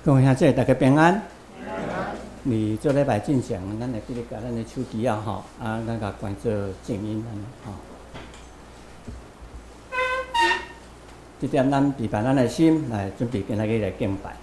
各位兄弟，大家平安。你做礼拜进前，咱会记得甲咱的手机吼，咱甲关做静音吼。这点咱备办咱的心来准备今仔日来敬拜。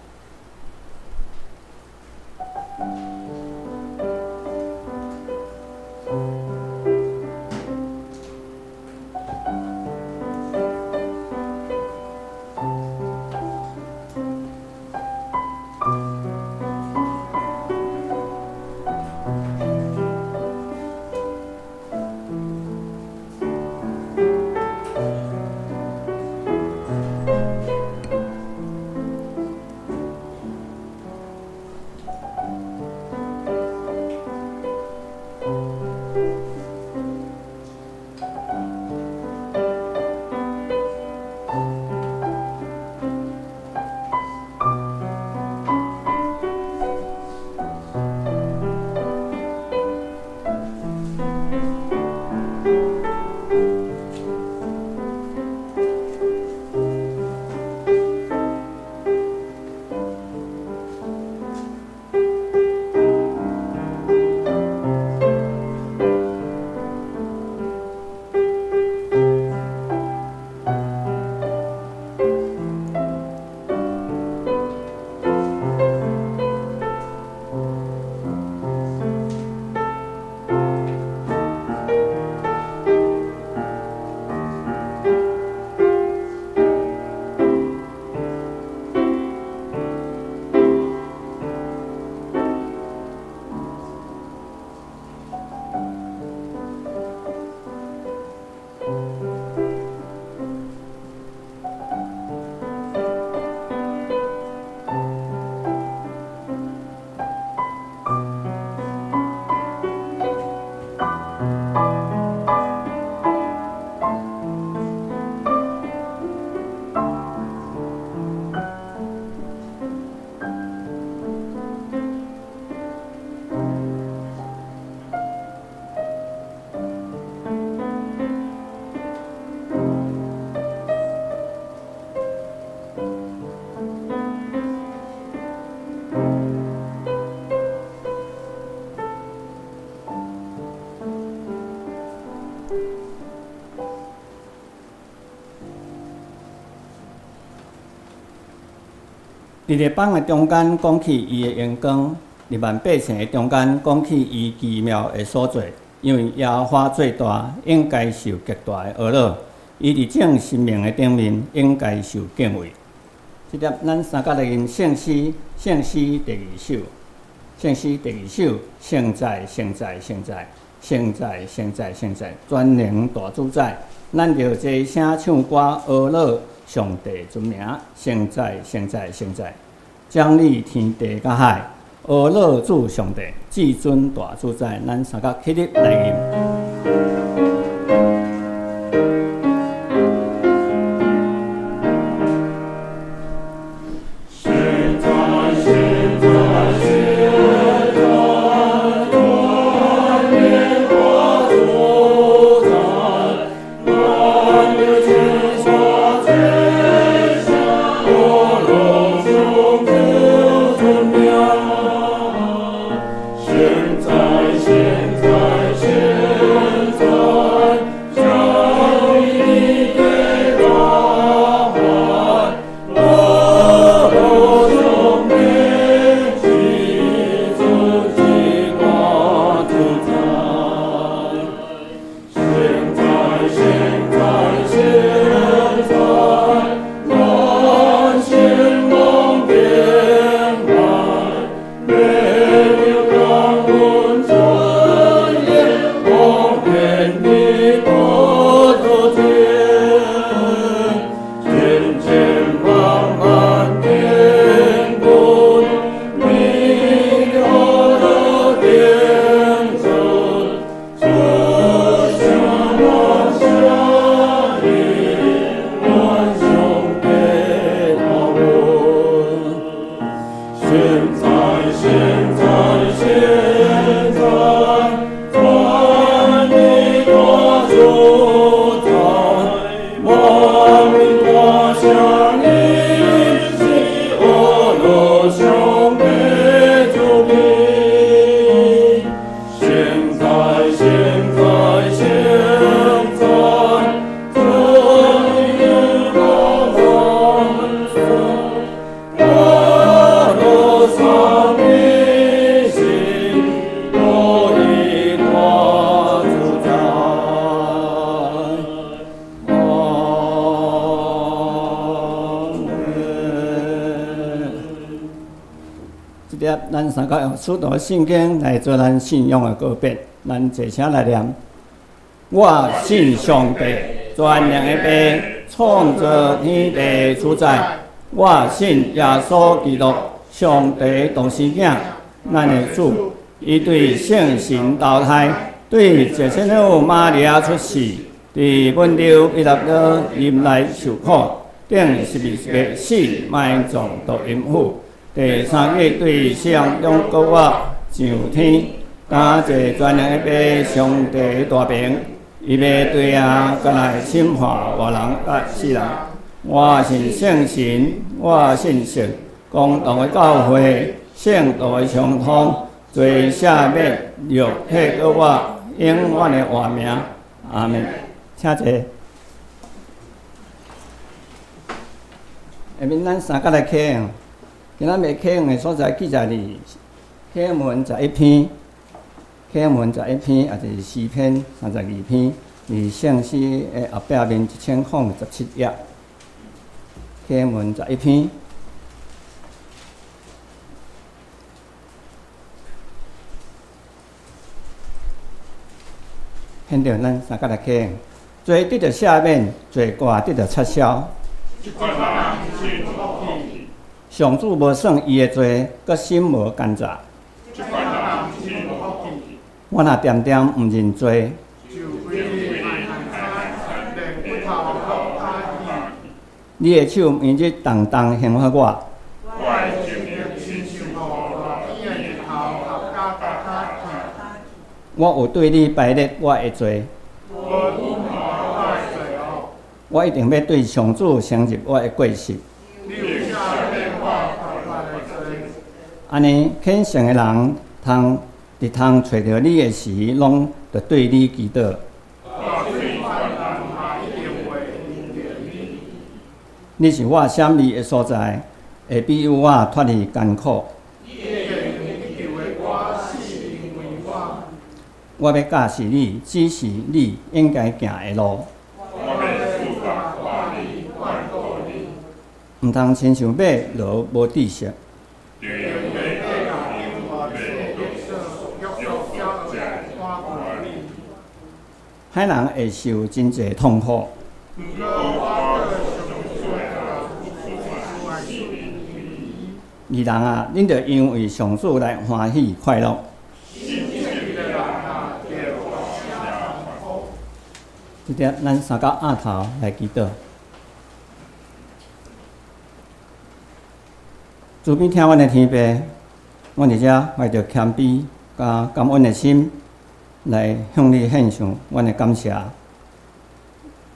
伫日邦的中间讲起伊的荣光，伫万百姓的中间讲起伊奇妙的所做。因为耶和华最大，应该受极大的懊恼；伊伫正生命的顶面，应该受敬畏。即粒咱三角的圣诗，圣诗第二首，圣诗第二首，圣在，圣在，圣在，圣在，圣在，圣在，全能大主宰。咱就齐声唱歌，懊恼上帝尊名，圣在，圣在，圣在，掌理天地甲海，懊恼主上帝，至尊大主宰。咱三角起立来吟。现在，咱三个用许多圣经来做咱信仰的告别，咱一声来念。我信上帝，全能的爸，创造天地主宰。我信耶稣基督，上帝独生囝，咱的主。伊对圣神投胎，对接生妇玛利亚出世，伫温柔伊纳勒临来受苦，顶十字架死，埋葬到阴府。第三日对世人中国我上天，感谢全能的爸上帝大平，伊要对啊，甲来审判活人甲死人。我信圣神，我信神，公道的教会，圣道的相通。最下面肉体个我永远的活命，阿门。请坐。下面咱三个来启用，今仔要启用的所在记载哩，启文11篇，启文11篇也就是诗篇32篇，伫圣诗的后壁面1017页，启文11篇。现着咱三个来启用，罪得着赦免，罪过得着撤销。上主无算伊的罪，佮心无干杂。我若点点毋认罪，你的手明日重重刑罚我。我有对你排列我的罪，我一定要对上主承认我的过失。安尼虔诚的人，通找到你的时，拢着对你祈祷。你是我闪离的所在，会庇佑我脱离艰苦。我要教示你，指示你应该行的路。毋通亲像马落无知识。海人会受真侪痛苦。义人啊，恁着因为上主来欢喜快乐。即点咱三角额头来祈祷。主边听阮的天父，阮伫遮怀着谦卑甲感恩的心，来向你献上阮的感谢。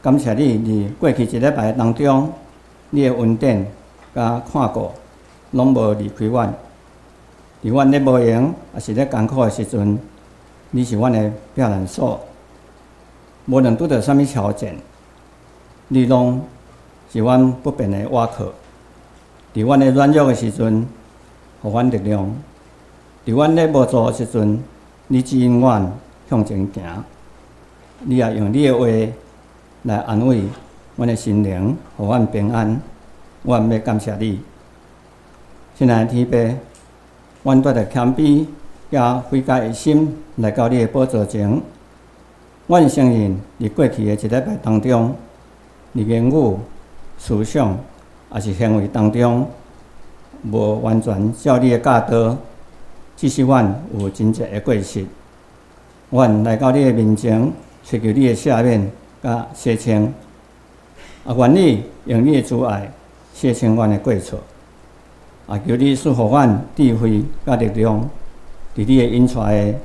感谢你伫过去一礼拜当中，你的恩典甲看顾，拢无离开阮。伫阮咧无闲，也是咧艰苦的时阵，你是阮的避难所。无论拄着啥物条件，你拢是阮不变的倚靠。伫阮的软弱的时阵，互阮力量；伫阮咧无助的时阵，你指引阮向前行。你也用你的话来安慰阮的心灵，互阮平安。阮要感谢你，亲爱的天父，阮带着谦卑甲悔改的心来到你的宝座前。阮承认，伫过去的一礼拜当中，伫言语、思想，也是行为当中，无完全照你的教导，只是阮有真侪的过失。阮来到你的面前，寻求你的赦免甲洗清，愿你用你的慈爱洗清阮的过错，求你赐予阮智慧甲力量，伫你的引带下，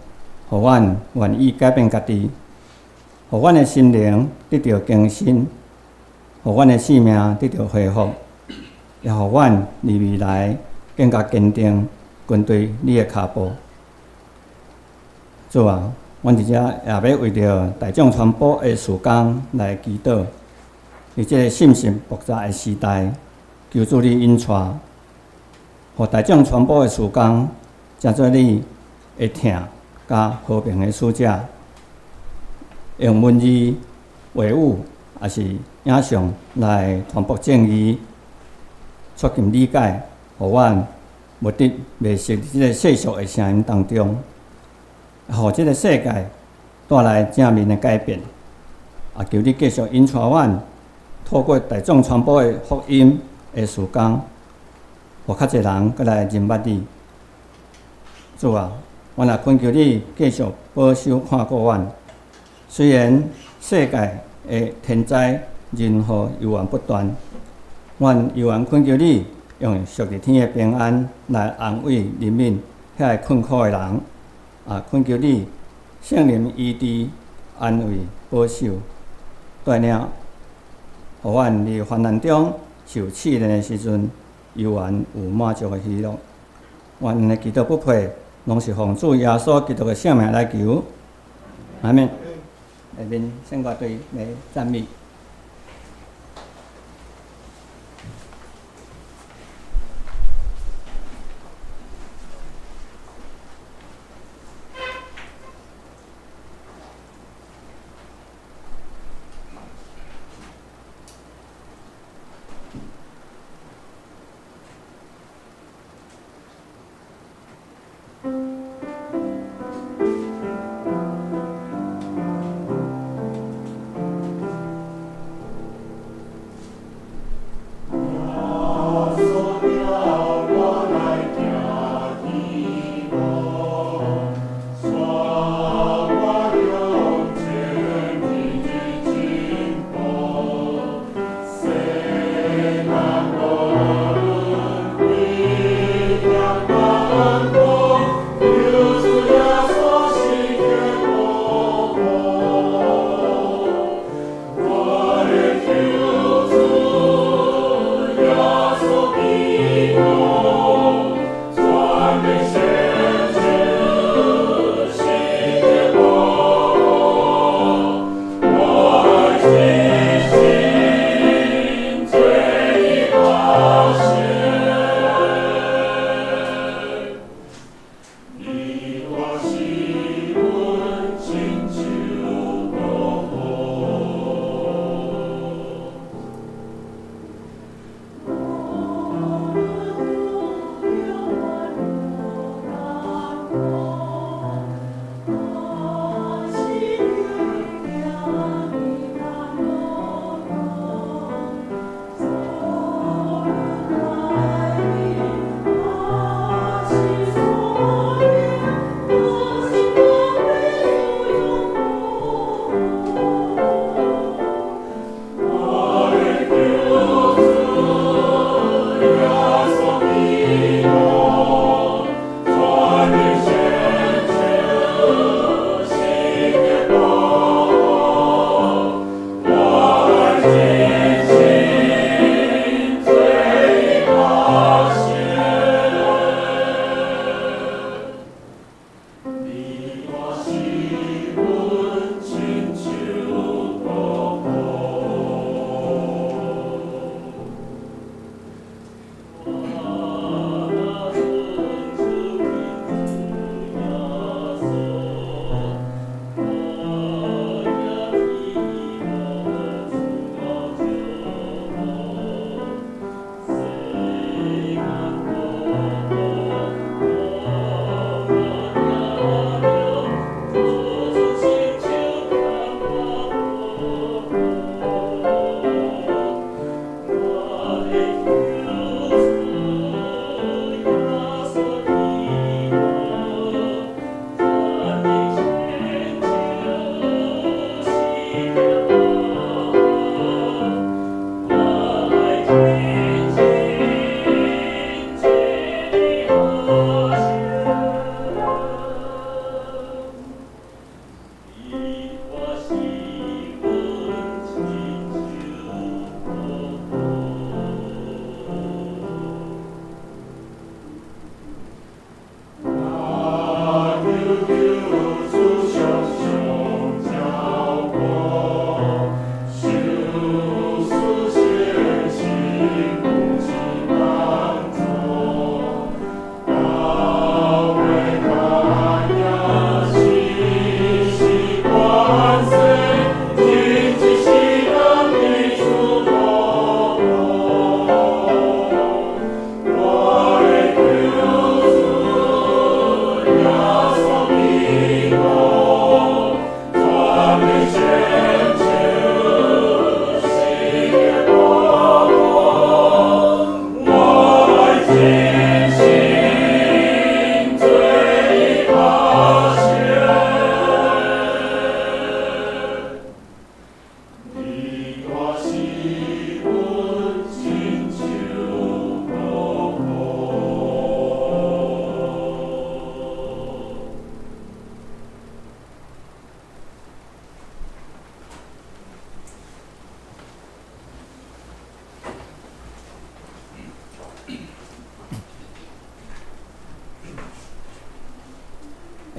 互阮愿意改变家己。互阮的心灵得到更新，互阮的性命得到恢复，也互阮离未来更加坚定，跟对你的脚步。主啊，阮伫遮也要为着大众传播的事工来祈祷。伫这个信息复杂的时代，求主你引带，互大众传播的事工，成做你会听甲和平的使者。用文字、话语，也是影像来传播正义，促进理解，互阮目的袂食即个世俗的声音当中，互即个世界带来正面的改变。求你继续引带阮，透过大众传播的福音的时间，互较侪人过来认捌你。主啊，阮也恳求你继续保守看顾阮。虽然世界的天灾人祸犹原不断，阮犹原恳求你用属日天的平安来安慰人民遐个困苦的人。恳求你圣灵医治、安慰、保守，带领，互阮伫患难中受试炼的时阵，犹原有满足的喜乐。阮的祈祷不配，拢是奉主耶稣基督的圣名来求。阿们。下面先乐队来赞美。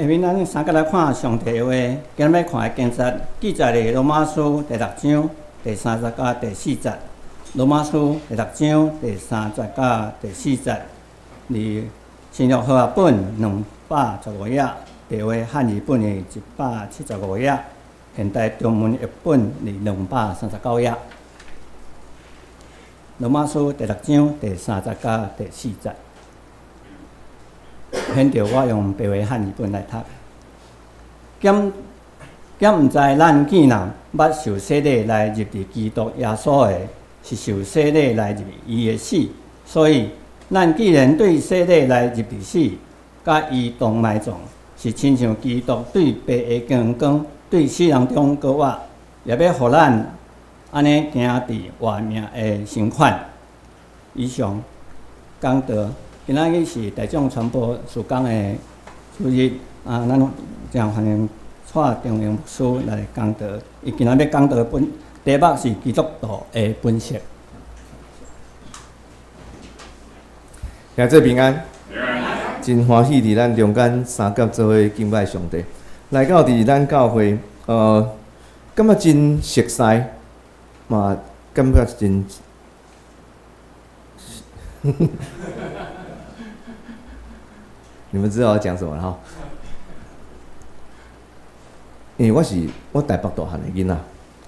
下面咱三个来看上帝的话，今日要看的经节，记载伫罗马书第6章第30到第4节。罗马书第6章第30到第4节，伫新约和合本215页，地话汉语本的175页，现代中文译本伫239页。罗马书第6章第30到第4节。现着我用白话汉语本来读。毋知咱既然捌受洗礼来入伫基督耶稣的，是受洗礼来入伊的死，所以咱既然对洗礼来入伫死，甲伊同埋葬，是亲像基督对白的光光对死人中高活，也要互咱安尼行伫活命的生款。以上讲道。今仔日是大众传播事工的主日，咱将欢迎蔡中英牧师来讲道。伊今仔要讲道的题目是基督徒的本色。兄弟平安，真欢喜伫咱中间三甲做伙敬拜上帝。来到伫咱教会，感觉真熟悉，嘛感觉真。你们知道我讲什么了哈？因为我台北大汉的囡仔，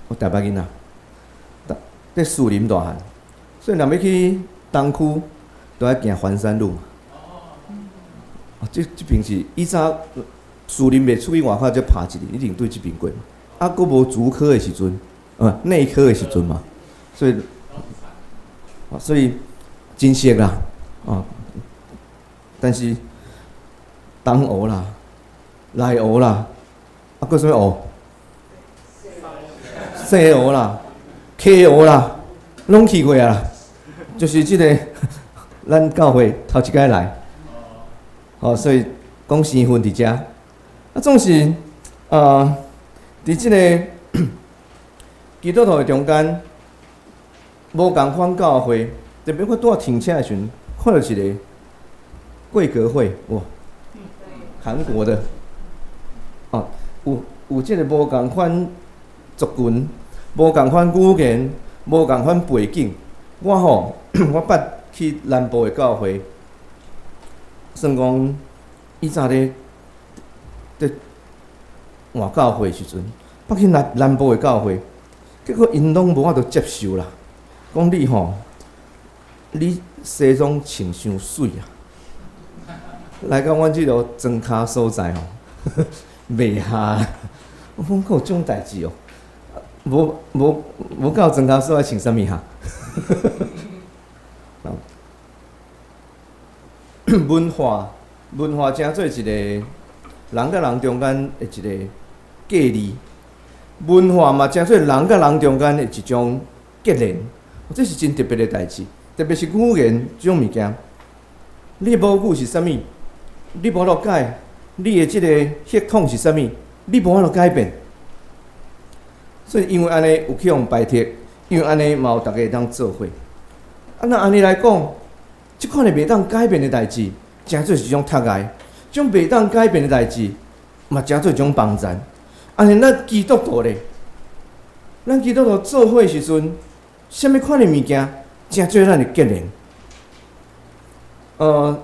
我台北囡仔，在树林大汉，所以若要去东区，都要行环山路。这边是以前树林袂出去外口，才爬一日，一定对这边过嘛。啊，佫无竹科的时阵，内科的时阵嘛，所以真熟啦，但是。东湖啦，内湖啦，佫啥物湖？西湖啦、溪湖啦，拢去过啊啦。就是即个，咱教会头一摆来，所以讲生分伫遮。总是伫即个基督徒的中间，无共款教会，特别我拄停车的时阵，看到一个贵格会，哇！韩国的，有即个无共款族群，无共款语言，无共款背景。我我捌去南部的教会，算讲以前咧换教会时阵，捌去南部的教会，结果因拢无法度接受啦。讲你西装穿伤水啊！来到阮即落庄脚所在袂下，我讲有种代志无到庄脚所在穿啥物哈？文化真做一个人甲人中间的一个隔离，文化嘛真做人甲人中间的一种结连，这是真特别的代志，特别是语言这种物件，你母语是啥物？你无法度改，你的即个血统是啥物？你无法度改变。所以因为安尼有去互排斥，因为安尼嘛有大家会当做伙。那安尼来讲，即款的袂当改变的代志，真做是一种脱害；种袂当改变的代志，嘛真做一种帮助。安尼咱基督徒咧，咱基督徒做伙的时阵，啥物款的物件，真做咱的结连。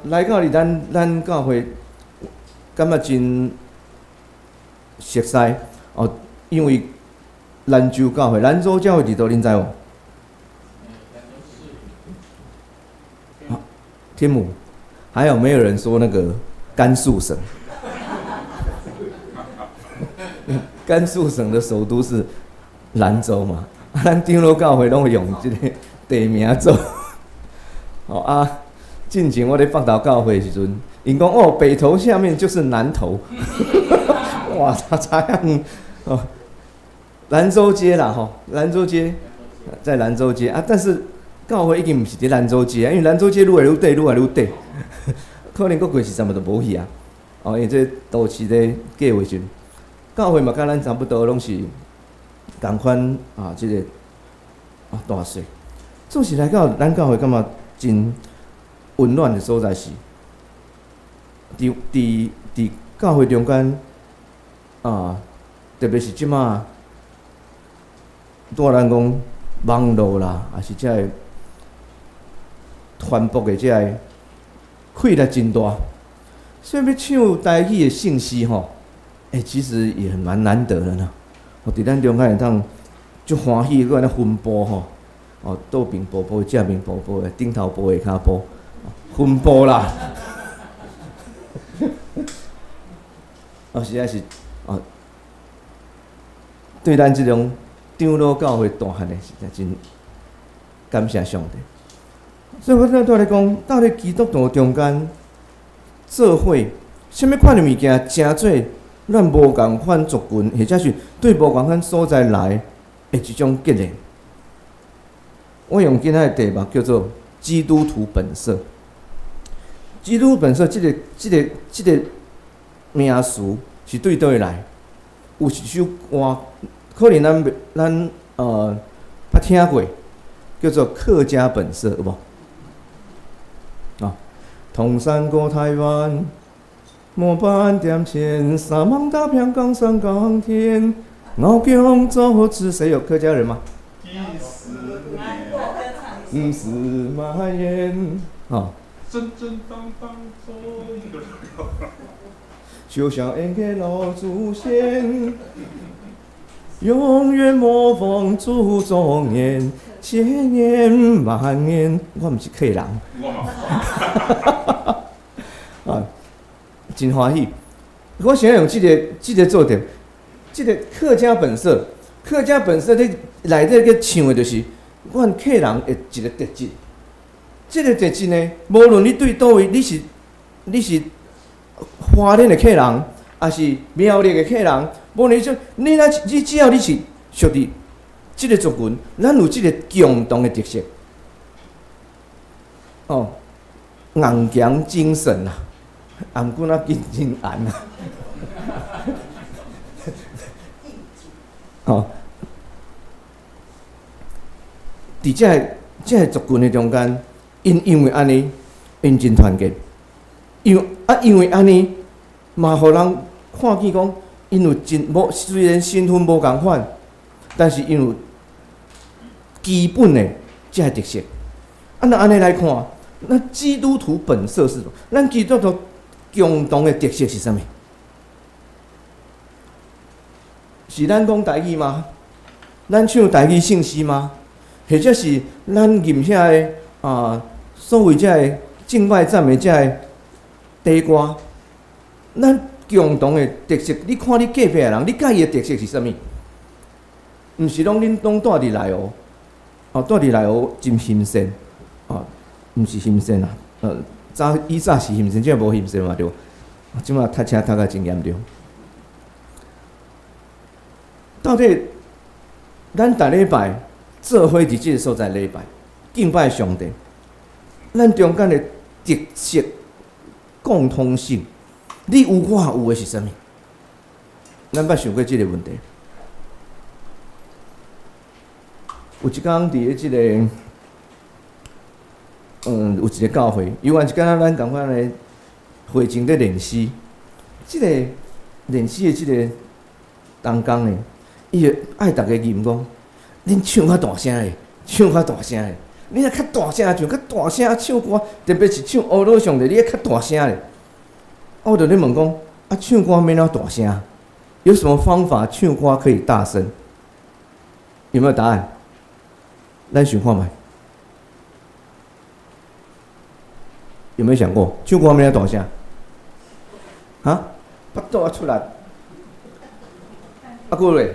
来到伫咱教会，感觉真熟悉因为兰州教会伫倒，恁知无？天母，还有没有人说那个甘肃省？甘肃省的首都是兰州嘛？咱长老教会拢会用这个地名做，进前我咧放导教会的时阵，因讲北头下面就是南头，哇，咋样？兰州街啦，兰州街在兰州街但是教会已经毋是伫兰州街因为兰州街愈来愈短，可能过几10都无去因为这都市咧计划时，教会嘛甲咱差不多，拢是同款即个大小，总是来到咱教会感觉真温暖的所在是，伫教会中间啊，特别是即马，多咱讲网络啦，也是遮个传播的遮个溃力真大，所以要唱台语的信息吼，其实也蛮难得的呢。我伫咱中间会当足欢喜，搁安尼分布吼，倒边步步，正面步步的，顶头步下骹步，分布啦。实在是对咱即种长老教会大汉的，实在真感谢上帝。所以我在来讲，到底基督徒中间做伙，什么款的物件，诚做咱无共款族群，或者是对无共款所在来的一种结连。我用今仔的题目叫做“基督徒本色”。基督本色，这个名词是对倒来？有一首歌，可能咱捌听过，叫做《客家本色》，有无？通山过台湾，末班点前，三芒大片冈山冈田，敖江走至谁有客家人吗？一丝蔓延，正正当当做一个人。就像恩给老祖先，永远模仿祖宗年，千年万年。我毋是客人。真欢喜！我想用这个做点，这个客家本色，客家本色咧内底个唱的就是，阮客人的一个特质。这个特质呢，无论你对倒位，你是花莲的客人，还是苗栗的客人，无论你只要你是属于这个族群，咱有这个共同的特色。硬强精神啊，颔骨啊紧真硬啊！伫这个族群的中间，因为安尼，因真团结。因为安尼，嘛，互人看见讲，因有虽然身份无共款，但是因有基本的这个特色。那安尼来看，那基督徒本色是什么？咱基督徒共同的特色是啥物？是咱讲台语吗？咱唱台语圣诗吗？或者是咱吟遐个所谓遮个敬拜赞美遮个地歌？咱共同的特色，你看你隔壁的人，你介意的特色是啥物？毋是恁拢住伫内湖，住伫内湖真新鲜，毋是新鲜啦，早是新鲜，即无新鲜嘛对。即马塞车塞甲真严重。到底咱逐礼拜做伙伫即个所在礼拜敬拜上帝，咱中间的特色共通性，你有我有的是啥物？咱捌想过即个问题。有一工伫即个有一个教会，有完一工咱共款的会前咧练诗，即个练诗的即个当工呢，伊会爱逐个吟讲，恁唱较大声诶，唱较大声诶，你若较大声唱，较大声唱歌，特别是唱乌老上帝，你要较大声咧。我就咧问讲，唱歌免了大声，有什么方法唱歌可以大声？有没有答案？咱想看觅，有没有想过唱歌免了大声？巴肚出力，过咧，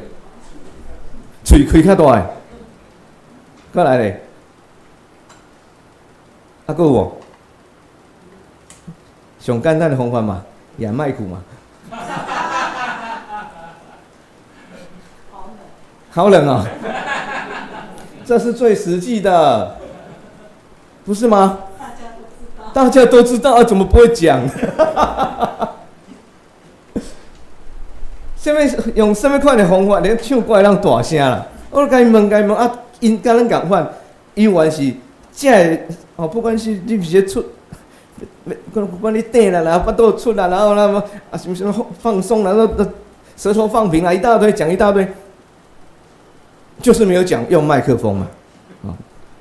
喙开较大诶，过来咧，过有无？上简单的方法嘛，演麦克嘛。好冷啊！这是最实际的，不是吗？大家都知道，怎么不会讲？用什么款的方法，连唱歌让大声啦？我甲伊问因甲咱共款，伊原是这个不管是你是出把你顶了，然后巴肚出来，然后那么啊什么放松，然后舌头放平啊，一大堆讲一大堆，就是没有讲用麦克风嘛，啊，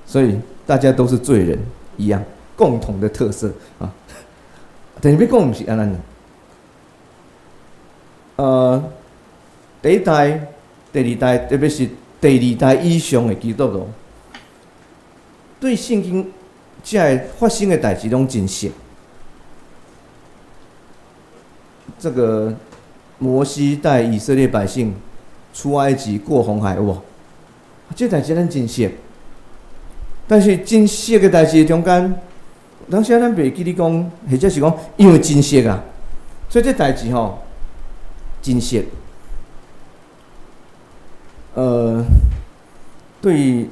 所以大家都是罪人一样，共同的特色啊。但是要讲不是安尼。第一代、第二代，特别是第二代以上的基督徒，对圣经这发生的代志拢真熟。这个摩西带以色列百姓出埃及过红海，有无？这代志咱真熟。但是真熟的代志中间，当时咱袂记你讲，或者是讲因为真熟啊，所以这代志吼真熟。对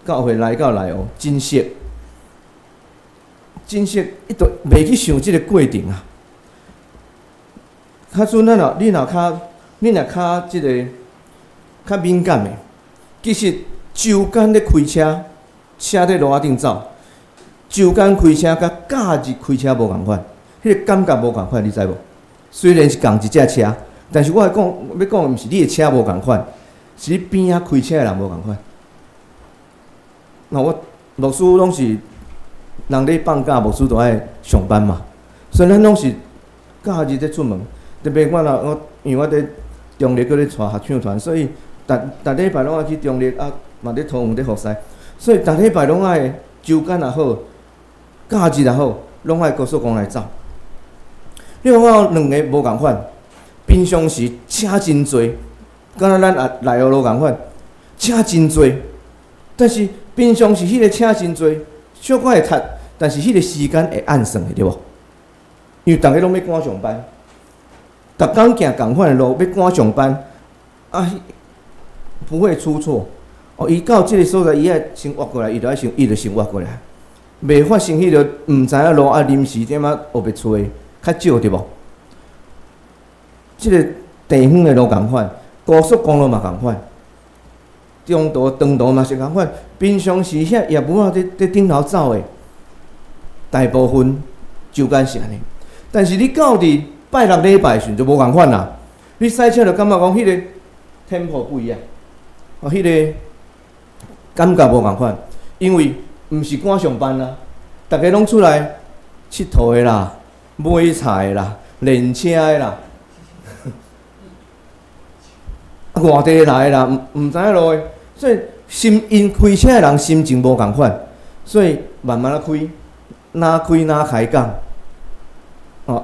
教会来到来哦，真熟，伊都袂去想即个过程啊。较准咱你若较即个较敏感的，其实周间咧开车，车伫路仔顶走，周间开车甲假日开车无共款，迄个感觉无共款，你知无？虽然是同一只车，但是我要讲的毋是你的车无共款。是你边仔开车的人无共款。那我牧师拢是人咧放假，牧师都爱上班嘛，所以咱拢是假日咧出门。特别因为我伫中立搁咧带合唱团，所以逐礼拜拢爱去中立啊，嘛咧讨园咧服侍，所以逐礼拜拢爱周间也好，假日也好，拢爱高速公路来走。你看我两个无共款，平常时车真多。敢若咱内湖路共款，车真多，但是平常时迄个车真多，小可会塞，但是迄个时间会按算的，对无？因为逐个拢要赶上班，逐工行共款的路，要赶上班，啊，不会出错。哦，伊到即个所在，伊爱先挖过来，伊就先挖过来，袂发生迄个毋知影路啊临时点啊学袂出的较少，对无？即个地方的路共款。高速公路嘛共款，中途、长途嘛是共款。平常时遐业务啊伫顶头走的，大部分周间是安尼。但是你到伫拜六礼拜时就无共款啦。你赛车就感觉讲迄个 tempo 不一样，迄个感觉无共款，因为毋是赶上班啦，逐个拢出来佚佗的啦、买菜的啦、练车的啦。外地来啦，毋知影路的，所以因开车的人心情无共款，所以慢慢啊开，哪开哪开讲，毋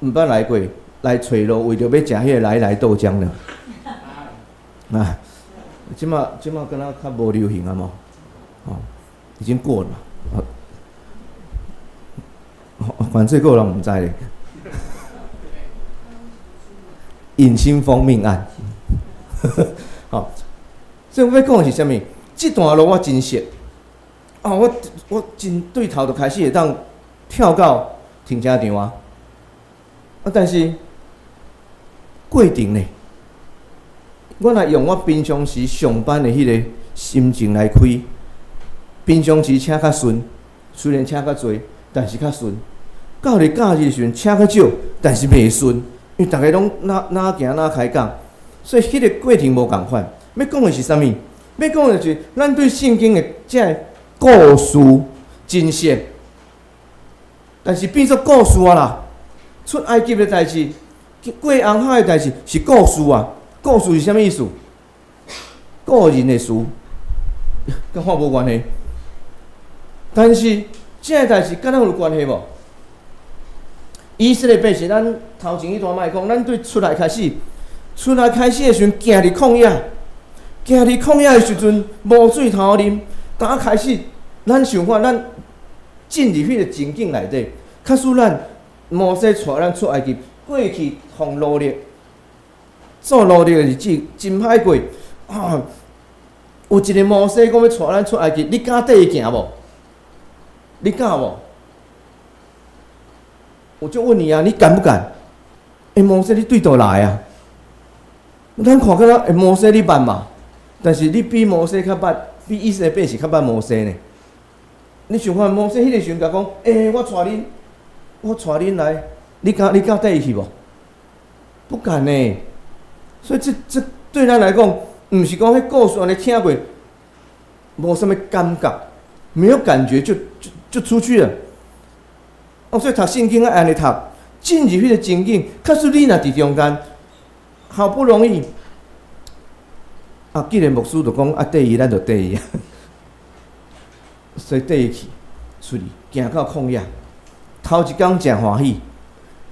捌来过，来找路为着要食迄个来豆浆了，啊，即马敢若较无流行啊嘛，已经过了嘛，反正个人毋知咧。尹清风命案，好，所以我要讲的是啥物？这段路我真熟，我真对头就开始会当跳到停车场啊，但是过程呢，我若用我平常时上班的迄个心情来开，平常时车较顺，虽然车较多，但是较顺。到了假日时阵，车较少，但是袂顺。因为大家拢哪行哪开讲，所以迄个过程无共款。要讲的是啥物？要讲的就是咱对圣经的这故事真熟，但是变作故事啊啦。出埃及的代志，过红海的代志是故事啊。故事是啥物意思？个人的事，跟我无关系。但是这个代志跟咱有关系无？以色列百姓，咱头前迄段卖讲，咱对出来开始的时阵，行伫旷野的时阵，无水通啉。当开始，咱想看，咱进入迄个情境内底，假使咱摩西带咱出埃及，过去互奴隶做奴隶的日子真歹过。有一个摩西讲要带咱出埃及，你敢缀伊行无？你敢无？我就问你啊，你敢不敢？摩西你对倒来啊？咱看起来，摩西你捌嘛？但是你比摩西较捌，比以色列百姓较捌摩西呢。你想看摩西迄个时阵甲讲，我带恁来，你敢带伊去无？不敢呢。所以这对咱来讲，毋是讲迄故事安尼听过，无什么感觉，没有感觉就出去了。所以读圣经要安尼读，进入迄个情景，假使你若伫中间，好不容易，既然牧师就讲缀伊，咱就缀伊啊。所以缀伊去，出去行到旷野，头一工诚欢喜，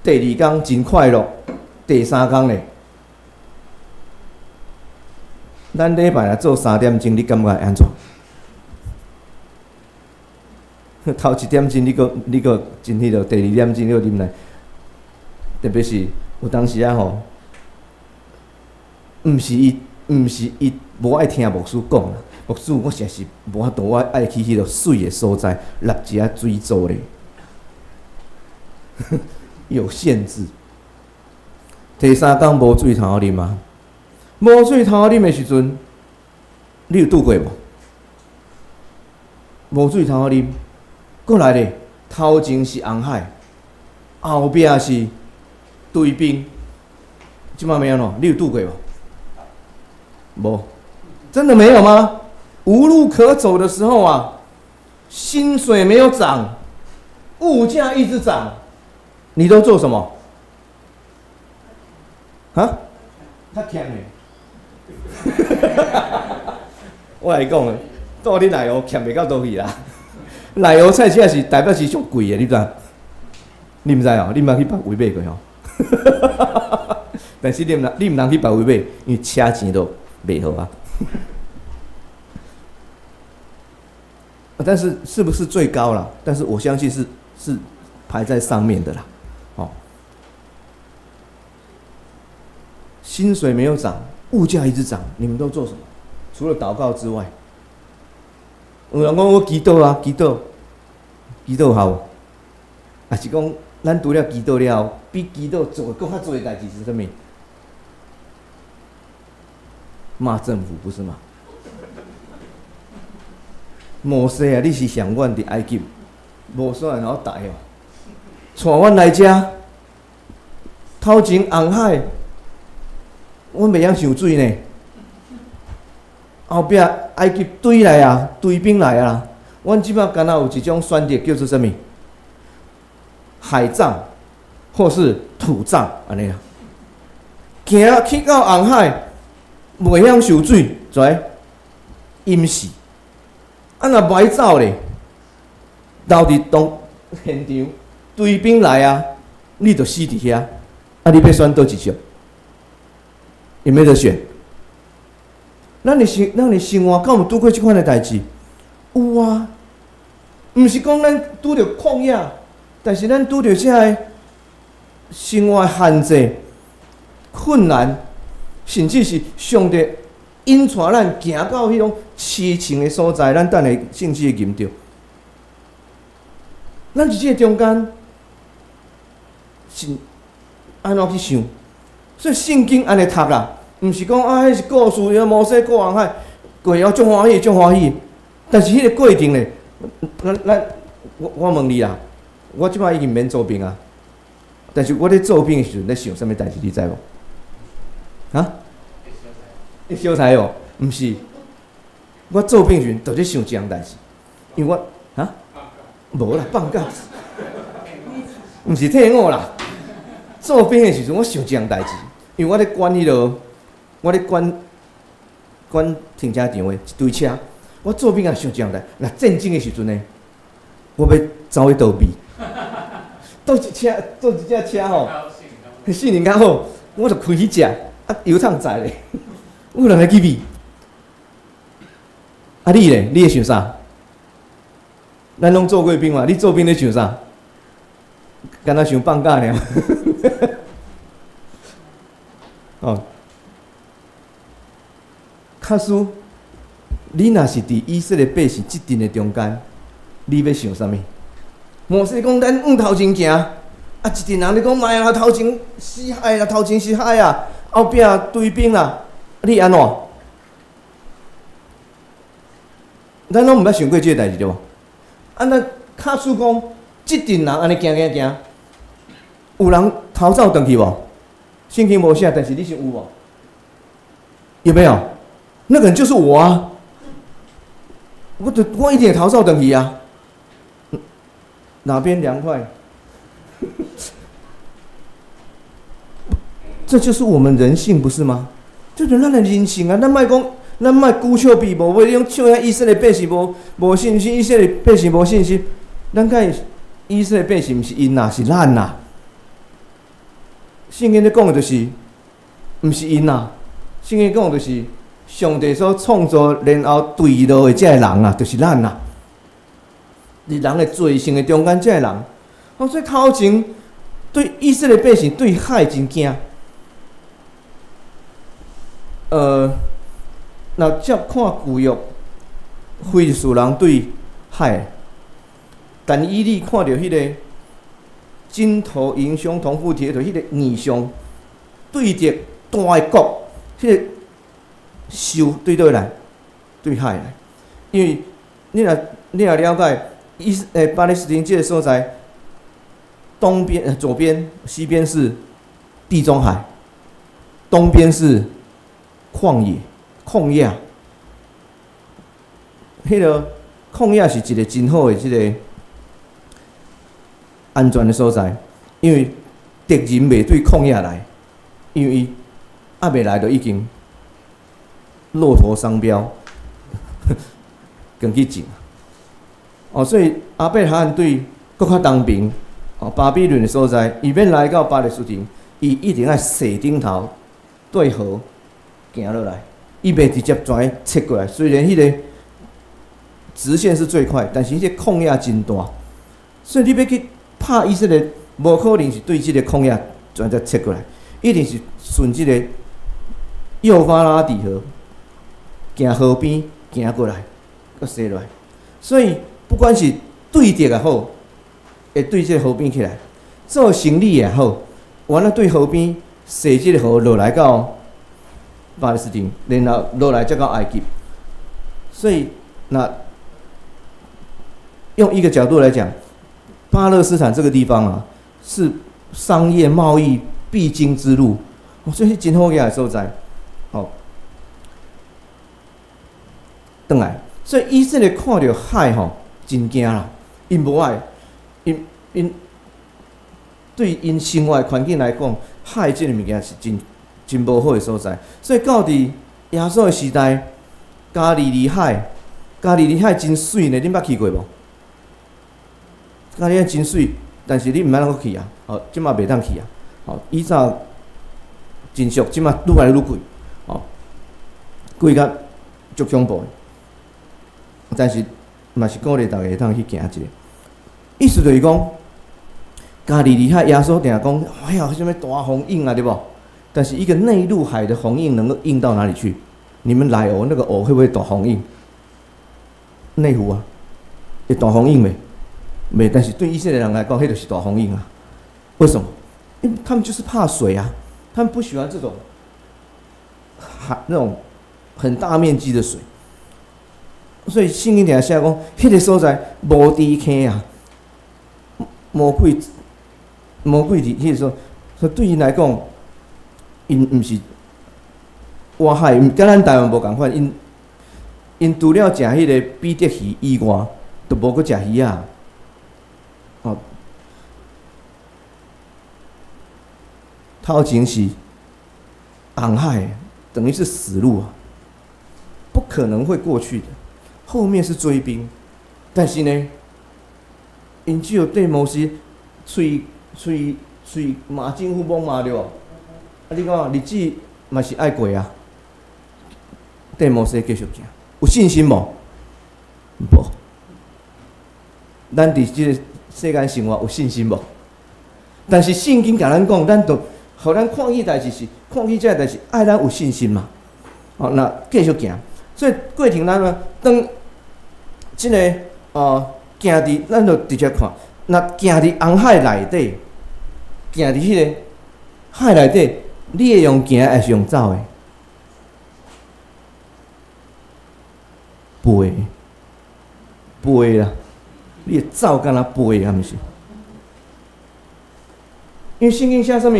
第二工真快乐，第三工咧，咱礼拜来做3点钟，你感觉会安怎？头1点钟你个真迄落，第2点钟你个啉来，特别是有当时啊吼，毋是伊无爱听牧师讲啦，牧师我实在是无法度，我爱去迄落水的所在，落一下水藻咧，有限制。第三工无水通好啉啊，无水通好啉的时阵，你有拄过无？无水通好啉。过来咧，头前是红海，后壁是对冰，即摆要安怎？你有拄过无？无，真的没有吗？无路可走的时候啊，薪水没有涨，物价一直涨，你都做什么？啊？较强诶！我来讲，倒你奶油欠袂到倒去啦。奶油菜只是代表是上贵的，你知？你毋知哦？你毋通去别位买过吼。但是你毋通去别位买，因为车钱都袂好啊。但是是不是最高啦？但是我相信是排在上面的啦。哦，薪水没有涨，物价一直涨，你们都做什么？除了祷告之外。有人讲我祈祷啊，祈祷好，也是讲咱除了祈祷了后，比祈祷做更较多的代志是啥物？骂政府不是吗？摩西啊，你是上阮伫埃及，无啥人好带哦，带阮来遮，头前红海，阮袂晓上水呢。后壁埃及队来啊，队兵来啊！阮即摆敢若有一种选择叫做啥物？海葬，或是土葬安尼啊。行去到红海，袂晓受水，跩淹死。若歹走咧，留伫当现场，队兵来啊，你就死伫遐。你要选倒一种？有没得选？咱的生活，敢有拄过即款的代志？有啊，毋是讲咱拄着旷野，但是咱拄着遮个生活限制、困难，甚至是上帝引带咱行到迄种凄清的所在，咱等下圣经会吟着。咱伫即个中间是安怎去想？所以圣经安尼读啦。毋是讲迄是故事，摩西过红海，过后足欢喜，足欢喜。但是迄个过程咧，我问你啦，我即摆已经免做兵啊。但是我咧做兵的时阵，咧想啥物代志，你知无？啊？你小猜哦？毋是，我做兵时阵，就咧想一样代志，因为我无啦，放假，毋是退伍啦。做兵的时阵，我想一样代志，因为我咧管迄落。我咧管停车场的一堆车，我做兵也想这样代。若战争的时阵呢，我要走去倒避，倒一只车吼，性能较好，我就开去食，油桶载咧，我人来去避。你咧，你会想啥？咱拢做过兵嘛，你做兵咧想啥？敢若想放假尔。哦。假使你若是伫以色列百姓即阵的中间，你要想啥物？摩西讲咱往头前行，一阵人咧讲妈呀，头前死海啦，头前是海啊，后壁追兵啦，你安怎？咱拢毋捌想过即个代志对无？咱卡出讲，即阵人安尼行，有人逃走转去无？圣经无写，但是你是有无？有没有？那个人就是我啊！我一定逃走转去啊！哪边凉快？这就是我们人性，不是吗？就是咱的人性啊！咱莫讲，咱莫鼓笑比无，为用笑遐以色列百姓无信心，以色列百姓无信心。咱甲以色列百姓，毋是因呐，是咱呐。圣经咧讲的就是，毋是因呐。圣经讲的就是上帝所创造，然后对落的这个人啊，就是咱呐。伫人的罪性的中间，这个人，所以头前对以色列百姓对海真惊。若接看旧约，非士人对海，但以理看到迄个金头银胸铜腹铁腿，迄个异象对着大个国，迄个兽对倒来，对海来，因为你若了解巴勒斯坦这个所在，东边左边西边是地中海，东边是旷野，迄个旷野是一个真好的即个安全的所在，因为敌人袂对旷野来，因为还袂来就已经骆驼商标，跟去种。所以阿伯哈对搁较东边，巴比伦的所在，伊免来到巴勒斯坦，伊一定要坐顶头对河行落来，伊袂直接全切过来。虽然迄个直线是最快，但是迄个旷野真大，所以你要去拍以色列，无可能是对即个旷野全只切过来，一定是顺即个幼发拉底河，行河边行过来，搁西落来。所以不管是对敌也好，会对即个河边起来，做生意也好，完了对河边坐即个河落来到巴勒斯坦，然后落来再到埃及。所以那用一个角度来讲，巴勒斯坦这个地方啊，是商业贸易必经之路，所以真好个所在。转来，所以以色列看到海真惊啦，因无爱，因对因生活的环境来讲，海这个物件是真无好的所在。所以到伫耶稣的时代，加利利海真水呢，恁捌去过无？加利利海真水，但是你毋捌能够去啊，即马袂当去啊，以前真俗，即马愈来愈贵，贵甲足恐怖的。但是嘛是鼓励大家会当去行一下，意思就是讲，加利利海耶稣定讲，哎呀，什么大鸿运啊，对不？但是一个内陆海的鸿运能够运到哪里去？你们来那个会不会大鸿运？内湖啊，会大鸿运没？但是对以色列人来讲，那就是大鸿运啊。为什么？因为他们就是怕水啊，他们不喜欢这种那种很大面积的水。所以圣经定写讲，迄个所在无底坑啊，魔鬼伫迄个所以对因来讲，因毋是活海，甲咱台湾无共款，因除了食迄个比特鱼以外，都无搁食鱼啊。头前是红海，等于是死路啊，不可能会过去的。后面是追兵，但是呢，因只有对摩西喙骂政府猛骂着，你讲日子嘛是爱过啊，对摩西继续行，有信心无？无。咱伫即个世间生活有信心无？但是圣经甲咱讲，咱就互咱看见代志是看见这代志，爱咱有信心嘛。那继续行，所以过程咱当。即个行伫，咱就直接看。若行伫红海内底，行伫迄个海内底，你会用行还是用走的？飞啦，你会走敢若飞啊，毋是？因为圣经写什么？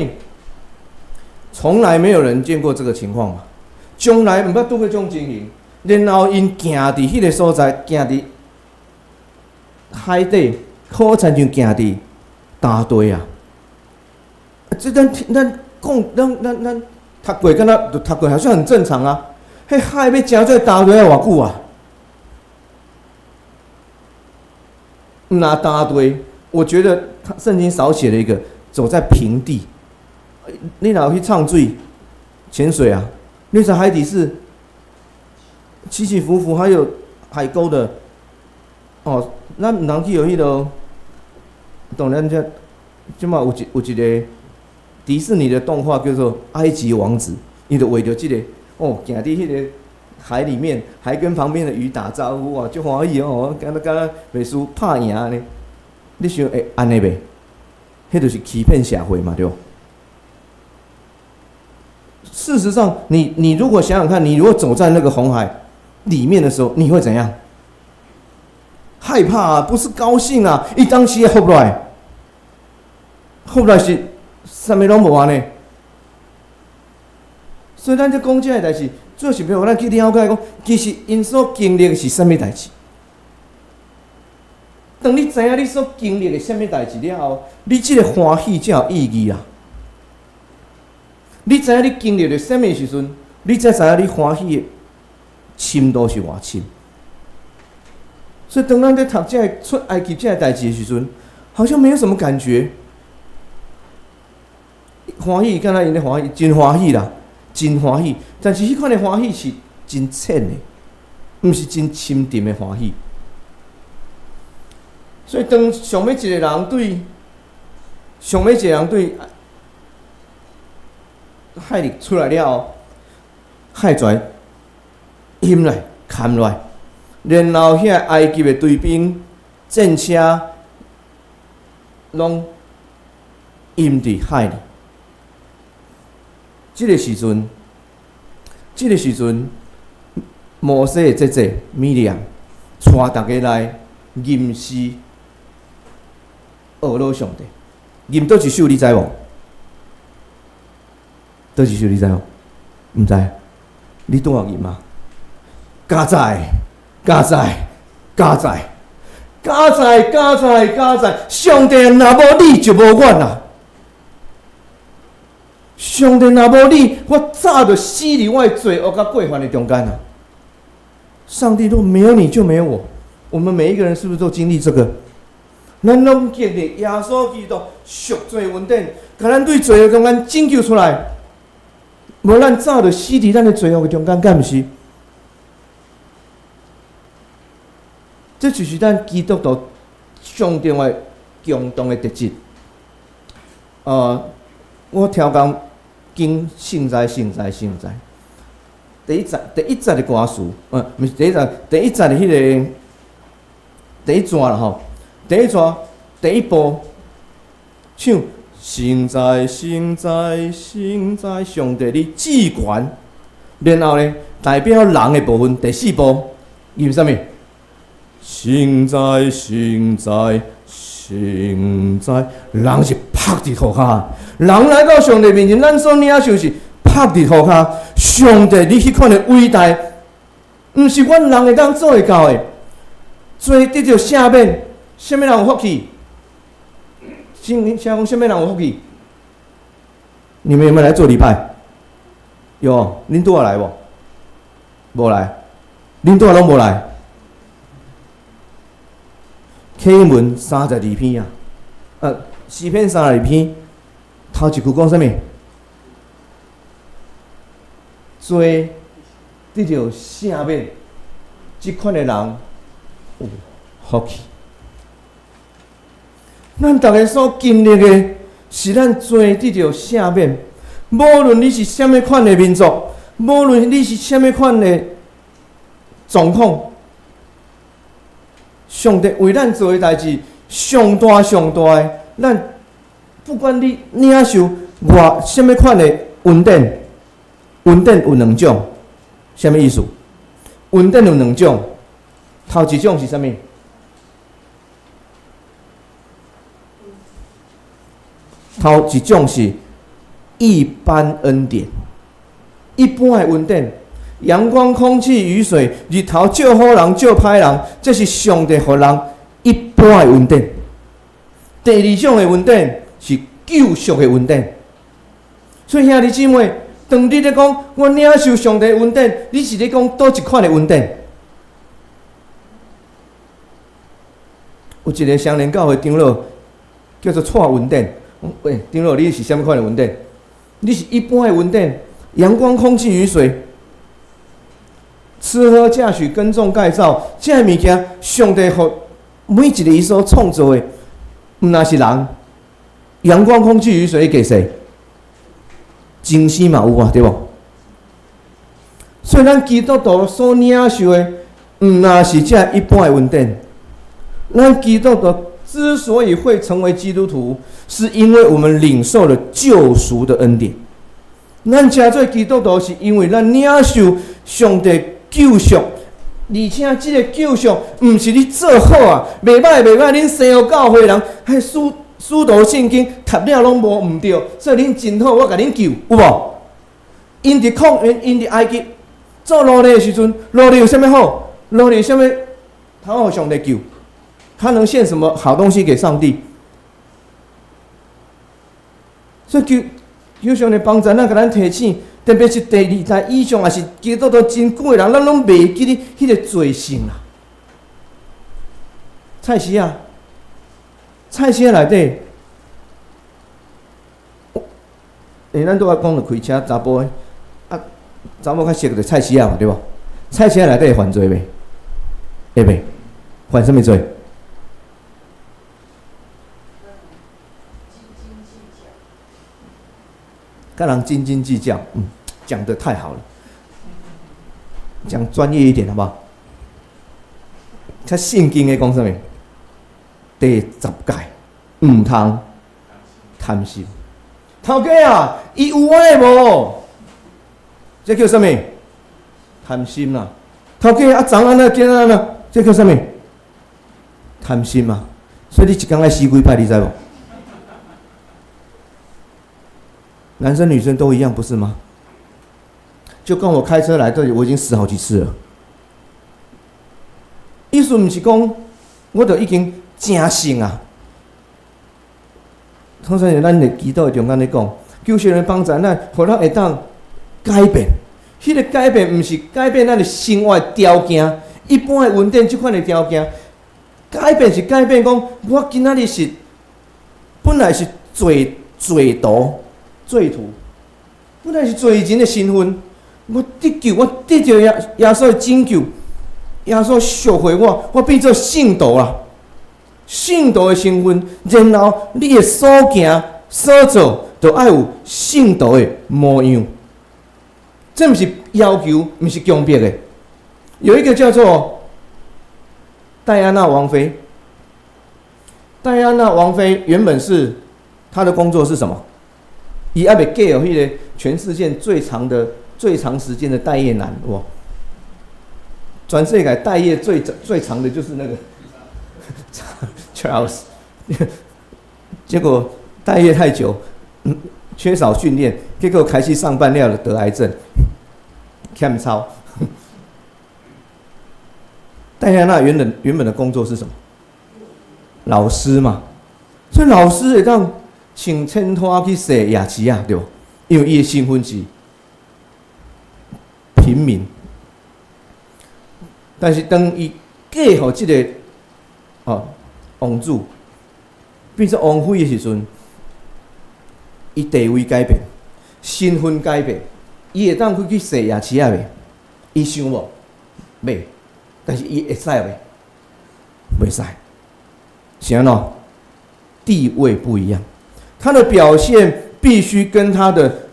从来没有人见过这个情况嘛，从来毋捌拄过这种情形。然后因行伫迄个所在，行伫海底，好亲像行伫大地啊！这咱讲，咱读过，敢若就读过，好像很正常啊。迄海要真做大地要偌久啊？那大地，我觉得圣经少写了一个，走在平地。你若有去唱水、潜水啊？你知海底是起起伏伏，还有海沟的。哦，咱毋通去有迄落，当然即马有一个迪士尼的动画叫做《埃及王子》，伊就为着即个哦，行伫迄个海里面，还跟旁边的鱼打招呼啊，就欢喜哦，敢若袂输拍赢呢。你想会安尼袂？迄就是欺骗社会嘛，对吧？事实上，你如果想想看，你如果走在那个红海里面的时候，你会怎样？害怕啊，不是高兴啊！一当时后来是啥物拢无安尼。所以咱在讲这个代志，主要是要互咱去了解讲，其实因所经历的是啥物代志。当你知影你所经历的啥物代志了后，你这个欢喜才有意义啊！你知影你经历的啥物时阵，你才知影你欢喜的深度是偌深。所以当咱在读这个出埃及这个代志的时阵，好像没有什么感觉。欢喜，敢若因咧欢喜，真欢喜啦，真欢喜。但是迄款的欢喜是真浅的，毋是真深沉的欢喜。所以当上尾一个人对海里出来了后，海跩淹来、砍来。然后遐埃及的队兵、战车，拢淹伫海里。这个时阵，摩西的姐姐米利亚带大家来吟诗俄罗上帝。吟倒一首你知无？倒一首你知无？毋知？你拄好吟吗？加载。加载，上帝若无你就无阮啦！上帝若无你，我早就死伫我的罪恶甲过犯的中间啦！上帝若没有你就没有我，我们每一个人是不是都经历这个？咱拢经历耶稣基督赎罪恩典，甲咱对罪恶中间拯救出来，无咱早就死伫咱的罪恶的中间，敢毋是？这就是咱基督徒上重的共同的特质。我挑讲经圣哉。第一节的歌词，毋是第一节的迄个第一段啦吼，第一步唱圣哉，上帝你至权，然后呢代表人的部分，第四步吟啥物？圣哉，人是拍伫涂骹，人来到上帝面前，咱所领受是拍伫涂骹。上帝，你迄款的伟大，毋是阮人会当做会到的。做得到赦免，啥物人有福气？圣经讲啥物人有福气？你们有没有来做礼拜？有，恁拄仔来无？无来，恁拄仔拢无来。启文32篇啊，诗篇32篇，头一句讲啥物？做得到赦免，即款的人有福气。咱逐个所经历的，是咱做得到赦免。无论你是啥物款的民族，无论你是啥物款的状况。上帝为咱做的代志上大的，咱不管你领受啥物款的恩典有两种，啥物意思？恩典有两种，头一种是啥物？头一种是一般恩典，一般的恩典，阳光、空气、雨水，日头照好人照歹人，这是上帝予人一般的恩典。第二种的恩典是救赎的恩典。所以兄弟姊妹，当你咧讲我领受上帝的恩典，你是咧讲倒一款的恩典？有一个双连教会长老叫做蔡恩典。喂，长老，你是啥物款的恩典？你是一般的恩典，阳光、空气、雨水，吃喝嫁娶、耕种盖造，这些物件，上帝予每一个伊所创造的，毋那是人，阳光、空气、雨水给谁？精神嘛有啊，对无？所以咱基督徒所领受的，毋那是这一般的恩典。咱基督徒之所以会成为基督徒，是因为我们领受了救赎的恩典。咱加做基督徒，是因为咱领受上帝救赎，而且这个救赎毋是你做好啊，袂歹袂歹，恁生互教会人，迄使徒圣经读了拢无毋对，所以恁真好，我甲恁救，有无？因伫旷原，因伫埃及做奴隶的时阵，奴隶有啥物好？奴隶有啥物通互上帝救？他能献什么好东西给上帝？所以求上帝帮助咱，甲咱提醒，特别是第二代以上，也是基督徒真久的人，咱拢袂记哩迄个罪性啦。菜市啊内底，咱拄仔讲着开车查甫的，啊，查某较熟着菜市啊嘛，对无？菜市内底会犯罪袂？会袂？犯什么罪？跟人斤斤计较，讲得太好了，讲专业一点好不好？较圣经的讲什么？第10诫，毋通贪心。头家啊，伊有我的无？这叫什么？贪心啦。头家啊，昨安那今安那，这叫什么？贪心嘛。所以你一天爱死几摆，你知无？男生女生都一样，不是吗？就跟我开车来这里，我已经死好几次了。意思不是讲，我都已经真信啊。通常咱伫基督的中间咧讲，求上帝帮助咱，互咱会当改变。迄个改变不是改变咱的生活的条件，一般的稳定这款的条件。改变是改变讲，我今仔日是本来是罪徒。罪徒，本来是罪人的身份，我得救，我得到耶稣的拯救，耶稣赎回我，我变做圣徒啦。圣徒的身份，然后你的所行所做，就要有圣徒的模样。这不是要求，不是强迫的。有一个叫做戴安娜王妃，戴安娜王妃原本是她的工作是什么？伊还袂计哦，迄个全世界最长时间的待业男哇！全世界待业最长的就是那个 Charles， 结果待业太久，缺少训练，结果开始上班了得癌症，欠操。戴安娜原本的工作是什么？老师嘛，所以老师会当穿衬拖去洗牙齿啊，对不？因为伊的身份是平民，但是当伊嫁予这个王子，变成王妃的时阵，伊地位改变，身份改变，伊会当去洗牙齿啊袂？伊想无？袂，但是伊会使袂？袂使，是安怎？地位不一样。他的表现必须跟他的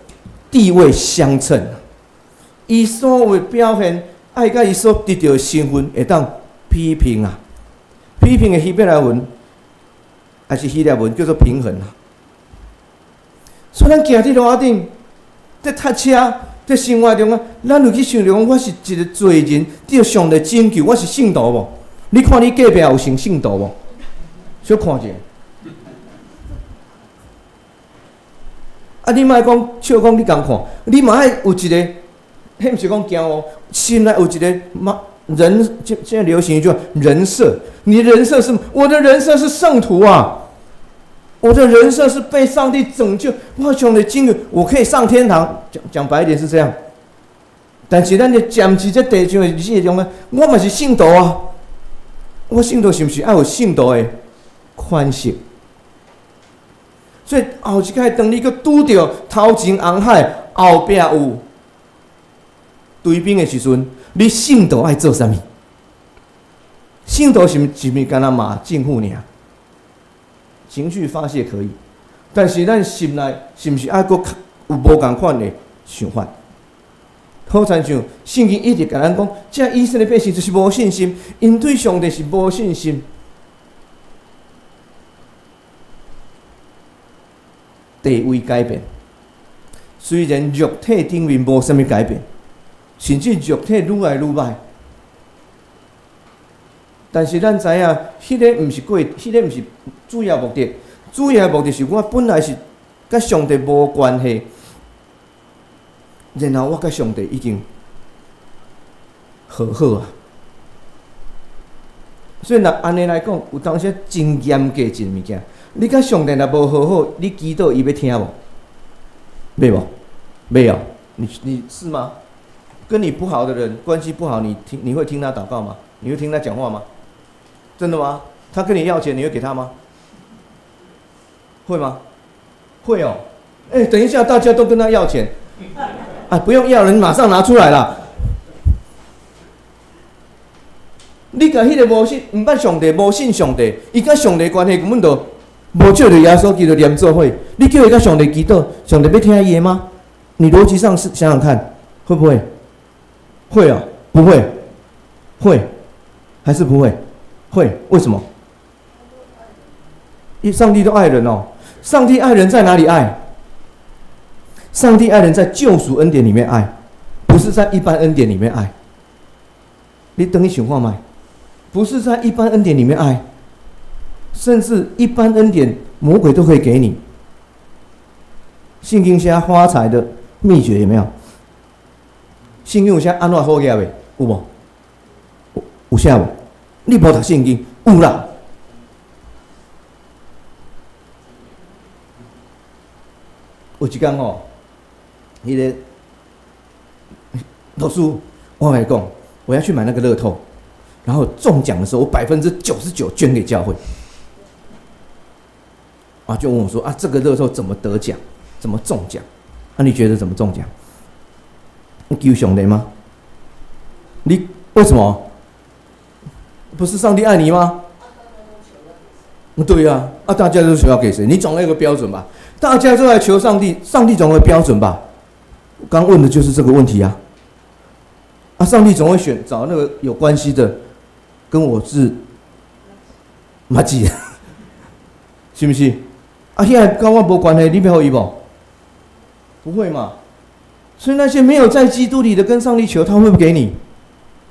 地位相称，伊所有的表现爱甲伊所得到的身份会当批评啊，批评的希伯来文还是希腊文叫做平衡啊。所以咱行伫路仔顶，在读车，在生活中啊，咱有去想着讲，我是一个罪人，得上帝拯救，我是圣徒无？你看你隔壁有成圣徒无？小看者。啊，你莫讲笑讲你共看，你嘛爱有一个，迄毋是讲惊哦，心内有一个人，现在流行一句话人设，你的人设是我的人设是圣徒啊，我的人设是被上帝拯救，我兄弟经历，我可以上天堂。讲白一点是这样，但是咱的暂时这地上的日子中呢，我嘛是信徒啊，我信徒是毋是爱有信徒的款式？所以后一摆，当你搁拄着头前红海，后壁有追兵的时阵，你信徒爱做啥物？信徒是毋是干那骂政府尔？情绪发泄可以，但是咱心内是毋是爱搁有无共款的想法？好亲像圣经一直甲咱讲，这以色列百姓就是无信心，因对上帝是无信心。地位改变，虽然肉体顶面无啥物改变，甚至肉体愈来愈歹，但是咱知影，迄个毋是迄个毋是主要目的。主要目的是我本来是甲上帝无关系，然后我甲上帝已经和好啊。所以若安尼来讲，有当时真严格一物件。你甲上帝若无和好，你祈祷伊要听无？袂无？没有。你是吗？跟你不好的人，关系不好，你会听他祷告吗？你会听他讲话吗？真的吗？他跟你要钱，你会给他吗？会吗？会哦。等一下，大家都跟他要钱，啊，不用要了，你马上拿出来啦。你甲迄个无信、毋捌上帝、无信上帝，伊甲上帝关系根本就无照着耶稣基督念做伙。你叫伊甲上帝祈祷，上帝要听伊的吗？你逻辑上是想想看，会不会？会啊，不会？会，还是不会？会，为什么？上帝都爱人哦。上帝爱人在哪里爱？上帝爱人在救赎恩典里面爱，不是在一般恩典里面爱。你等你想看卖？不是在一般恩典里面爱，甚至一般恩典魔鬼都可以给你。圣经写发财的秘诀有没有？圣经有写安怎好业的？有无？有写无？你无读圣经？有啦。有一天吼，迄个老师，我跟你讲，我要去买那个乐透，然后中奖的时候，我99%捐给教会。啊，就问我说啊，这个乐透怎么得奖？怎么中奖？那、你觉得怎么中奖？你救上帝吗？你为什么？不是上帝爱你吗？对呀，啊，大家都求要给谁？你总要有个标准吧？大家都来求上帝，上帝总有个标准吧？我刚问的就是这个问题啊！啊，上帝总会找那个有关系的，跟我是麻吉，是不是？啊，现在跟我无关系，你要予伊无？不会嘛？所以那些没有在基督里的，跟上帝求，他会不会给你？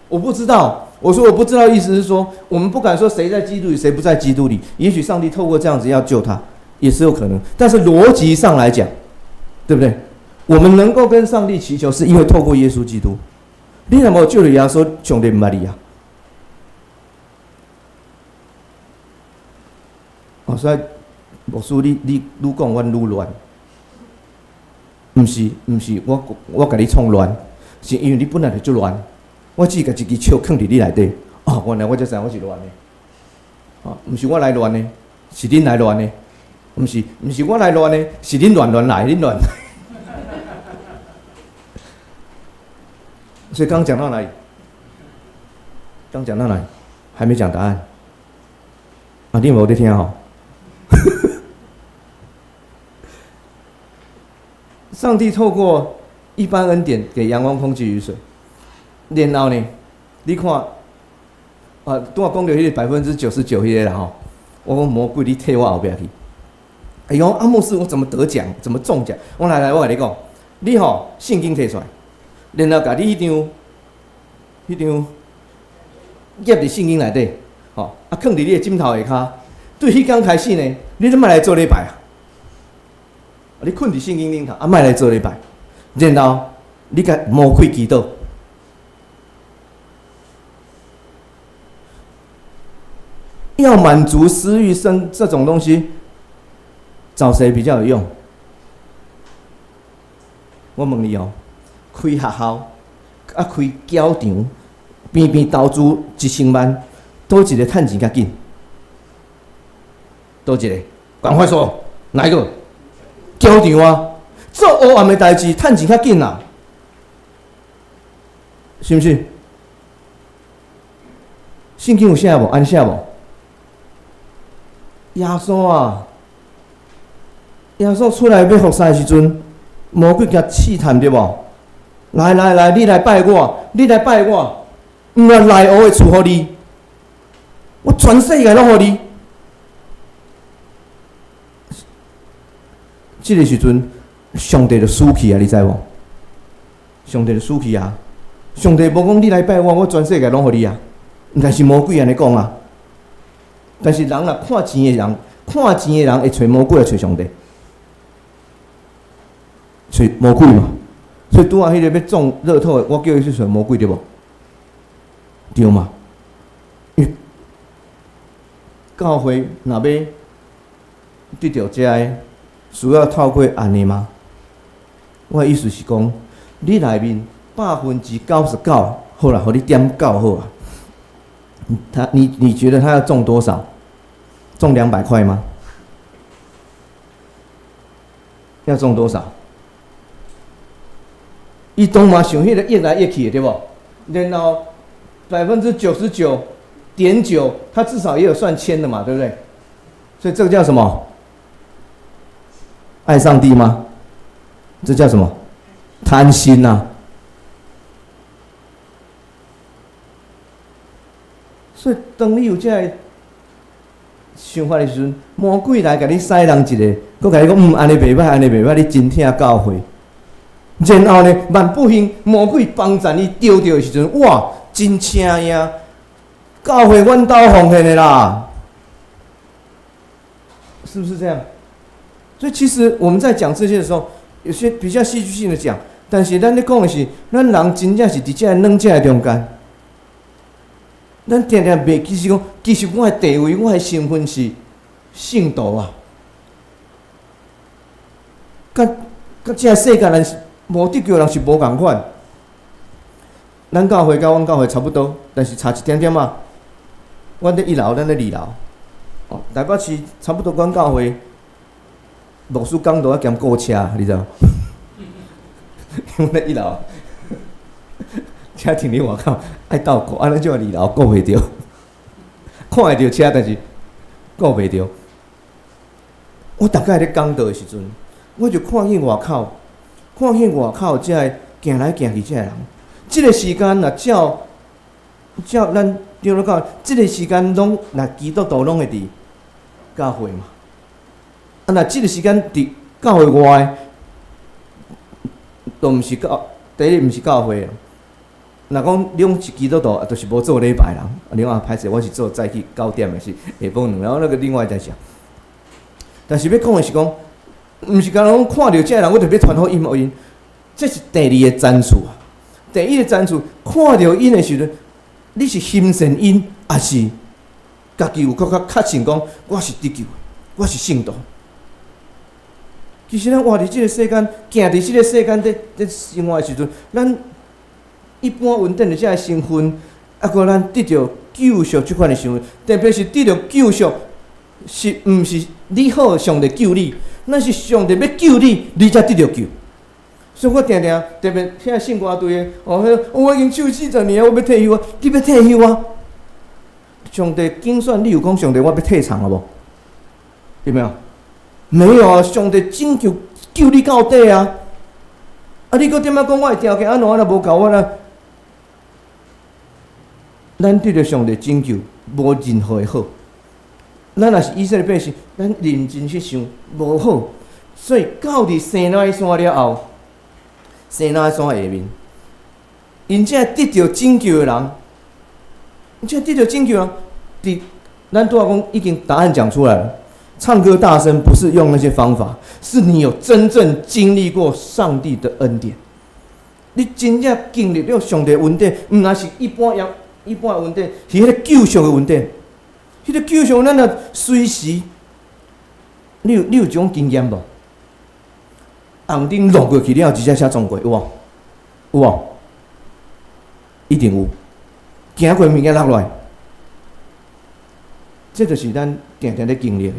我不知道。我说我不知道，意思是说，我们不敢说谁在基督里，谁不在基督里。也许上帝透过这样子要救他，也是有可能。但是逻辑上来讲，对不对？我们能够跟上帝祈求，是因为透过耶稣基督。你若无救了耶稣，上帝唔捌你啊！哦，所以牧师，你愈讲我愈乱，唔是，我甲你创乱，是因为你本来就足乱。我只甲一支枪放伫你内底，哦，原来我才知我是乱的，哦，唔是我来乱的，是恁来乱的，唔是我来乱的，是恁乱来，恁乱。所以刚讲到哪里？刚讲到哪里？还没讲答案。啊，你有冇在听吼？上帝透过一般恩典给阳光、空气、雨水。然后呢，你看，啊，拄我讲到迄个99%迄个啦吼，我讲魔鬼你退我后壁去。哎呦，阿牧师，我怎么得奖？怎么中奖？我来，我跟你讲，你吼圣经摕出来，然后甲你迄张页伫圣经内底，吼，啊，放伫你的枕头下骹。对迄天开始呢，你就莫来做礼拜啊。你困伫圣经顶头，莫来做礼拜，然后你甲魔鬼祈祷。要满足私欲生这种东西，找谁比较有用？我问你哦，开学校，开教场，边边投资1000万，倒一个趁钱较紧？倒一个？赶快说，哪一个？教场啊，做黑暗的代志，趁钱较紧啊，是不是？圣经有写无？安写无？耶稣啊，耶稣出来要服侍的时阵，魔鬼甲试探对无？来，你来拜我，你来拜我，毋愿来我会赐予你，我全世界拢予你。这个时阵，上帝就输去啊，你知无？上帝就输去啊！上帝无讲你来拜我，我全世界拢予你啊！但是魔鬼安尼讲啊。但是人啊，看钱的人会找魔鬼，来找上帝，找魔鬼嘛。所以拄啊，迄个要中乐透的，我叫伊去找魔鬼对无？对嘛？因为教会若要得到这个，需要透过安尼吗？我的意思是讲，你内面99%，好啦，互你点9好啊。你觉得他要中多少？中200块吗？要中多少？伊当嘛想迄个越来越去的对不？然后99.9%，他至少也有算千的嘛，对不对？所以这个叫什么？爱上帝吗？这叫什么？贪心呐、啊。所以，当你有这个想法的时阵，魔鬼来甲你使人一个，佮甲你讲，安尼袂歹，安尼袂歹，你真听教诲。然后呢，万不幸魔鬼帮助你丢掉的时阵，哇，真请呀！教诲阮兜奉献的啦，是不是这样？所以，其实我们在讲这些的时候，有些比较戏剧性的讲，但是咱咧讲的是，咱人真正是伫这两者中间。咱定定袂记是讲，其实我的地位、我的身份是圣徒啊。甲这个世界人是无得救人是无共款。咱教会甲阮教会差不多，但是差一点点啊。阮咧1楼，咱咧2楼。哦，台北市差不多，阮教会牧师讲道啊兼顾车，你知道？阮咧1楼。车停伫外口，爱倒顾，安尼就2楼顾袂着，看会着车，但是顾袂着。我大概咧讲道的时阵，我就看见外口，遮个行来行去遮个人，即个时间若照咱对了讲，即个时间拢若基督徒拢会伫教会嘛。啊，若即个时间伫教会外，都毋是第一毋是教会。若讲你是基督徒，就是无做礼拜人。另外歹势，我是做早起9点的，是下晡2，然后那个另外一件事。但是要讲的是讲，毋是讲看到这个人，我就要传福音，这是第2个赞数啊。第1个赞数，看到因的时阵，你是心神因，还是家己有较确信讲我是得救的，我是圣徒。其实咱活伫这个世间，行伫这个世间在生活的时阵，咱一般稳定的这个身份，啊，搁咱得到救赎这款的身份，特别是得到救赎，是毋是你好上帝救你？那是上帝要救你，你才得到救。所以我定定特别遐信歌队的，我已经守40年，我要退休啊！你要退休啊？上帝精算你有讲上帝我要退场了无？有没有？没有啊！上帝拯救你到底啊！啊，你搁点仔讲我的条件安怎无够我啦？咱对着上帝拯救，无任何的好。咱若是以色列百姓，咱认真去想，无好。所以到伫西奈山了后，西奈山下面，因这得到拯救的人，伫咱拄仔讲已经答案讲出来了。唱歌大声不是用那些方法，是你有真正经历过上帝的恩典。你真正经历了上帝的恩典，毋然是一般的恩典，是迄个救赎的恩典。迄个救赎，咱若随时，你有这种经验无？红灯落过去了，直接车撞过，有无？有无？一定有。行过物件落落来，这就是咱定定咧经历的。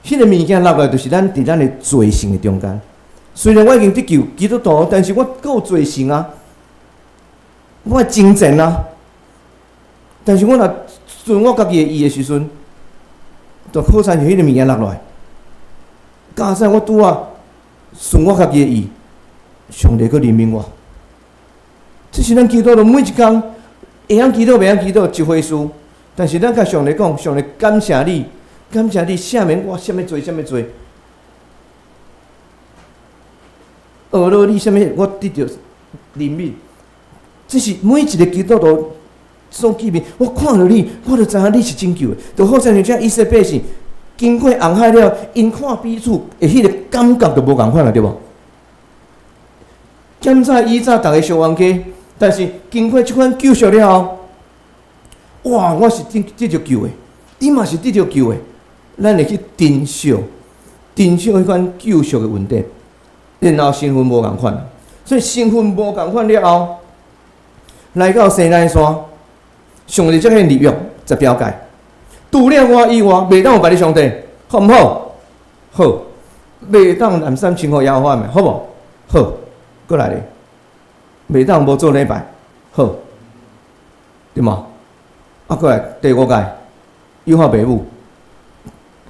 迄个物件落来，就是咱伫咱的罪性的中间。虽然我已经得救基督徒，但是我还有罪性啊，我精进啊。但是我若顺我家己的意的时阵，就好惨是迄个物件落来。加上我拄啊顺我家己的意，上帝佫怜悯我。这是咱基督徒每一工会晓祈祷，袂晓祈祷一回事。但是咱甲上帝讲，上帝感谢你，感谢你赦免我什么罪，什么罪。学了你什么，我得到怜悯。这是每一个基督徒所记面。我看到你，我就知影你是拯救的。就好像像这以色列百姓经过红海了，因看彼此的迄个感觉就无共款了，对无？现在以前大家相冤家，但是经过这款救赎了后，哇！我是得着救的，你嘛是得着救的。咱会去珍惜迄款救赎的恩典。然后身份无共款，所以身份无共款了后，来到西奈山，上帝这个立约十条戒，除了我以外，袂当有别的上帝，好毋好？好，袂当南山亲和耶和华的，好无？好，过来咧，袂当无做礼拜，好，对吗？啊，过来第5戒，友好父母，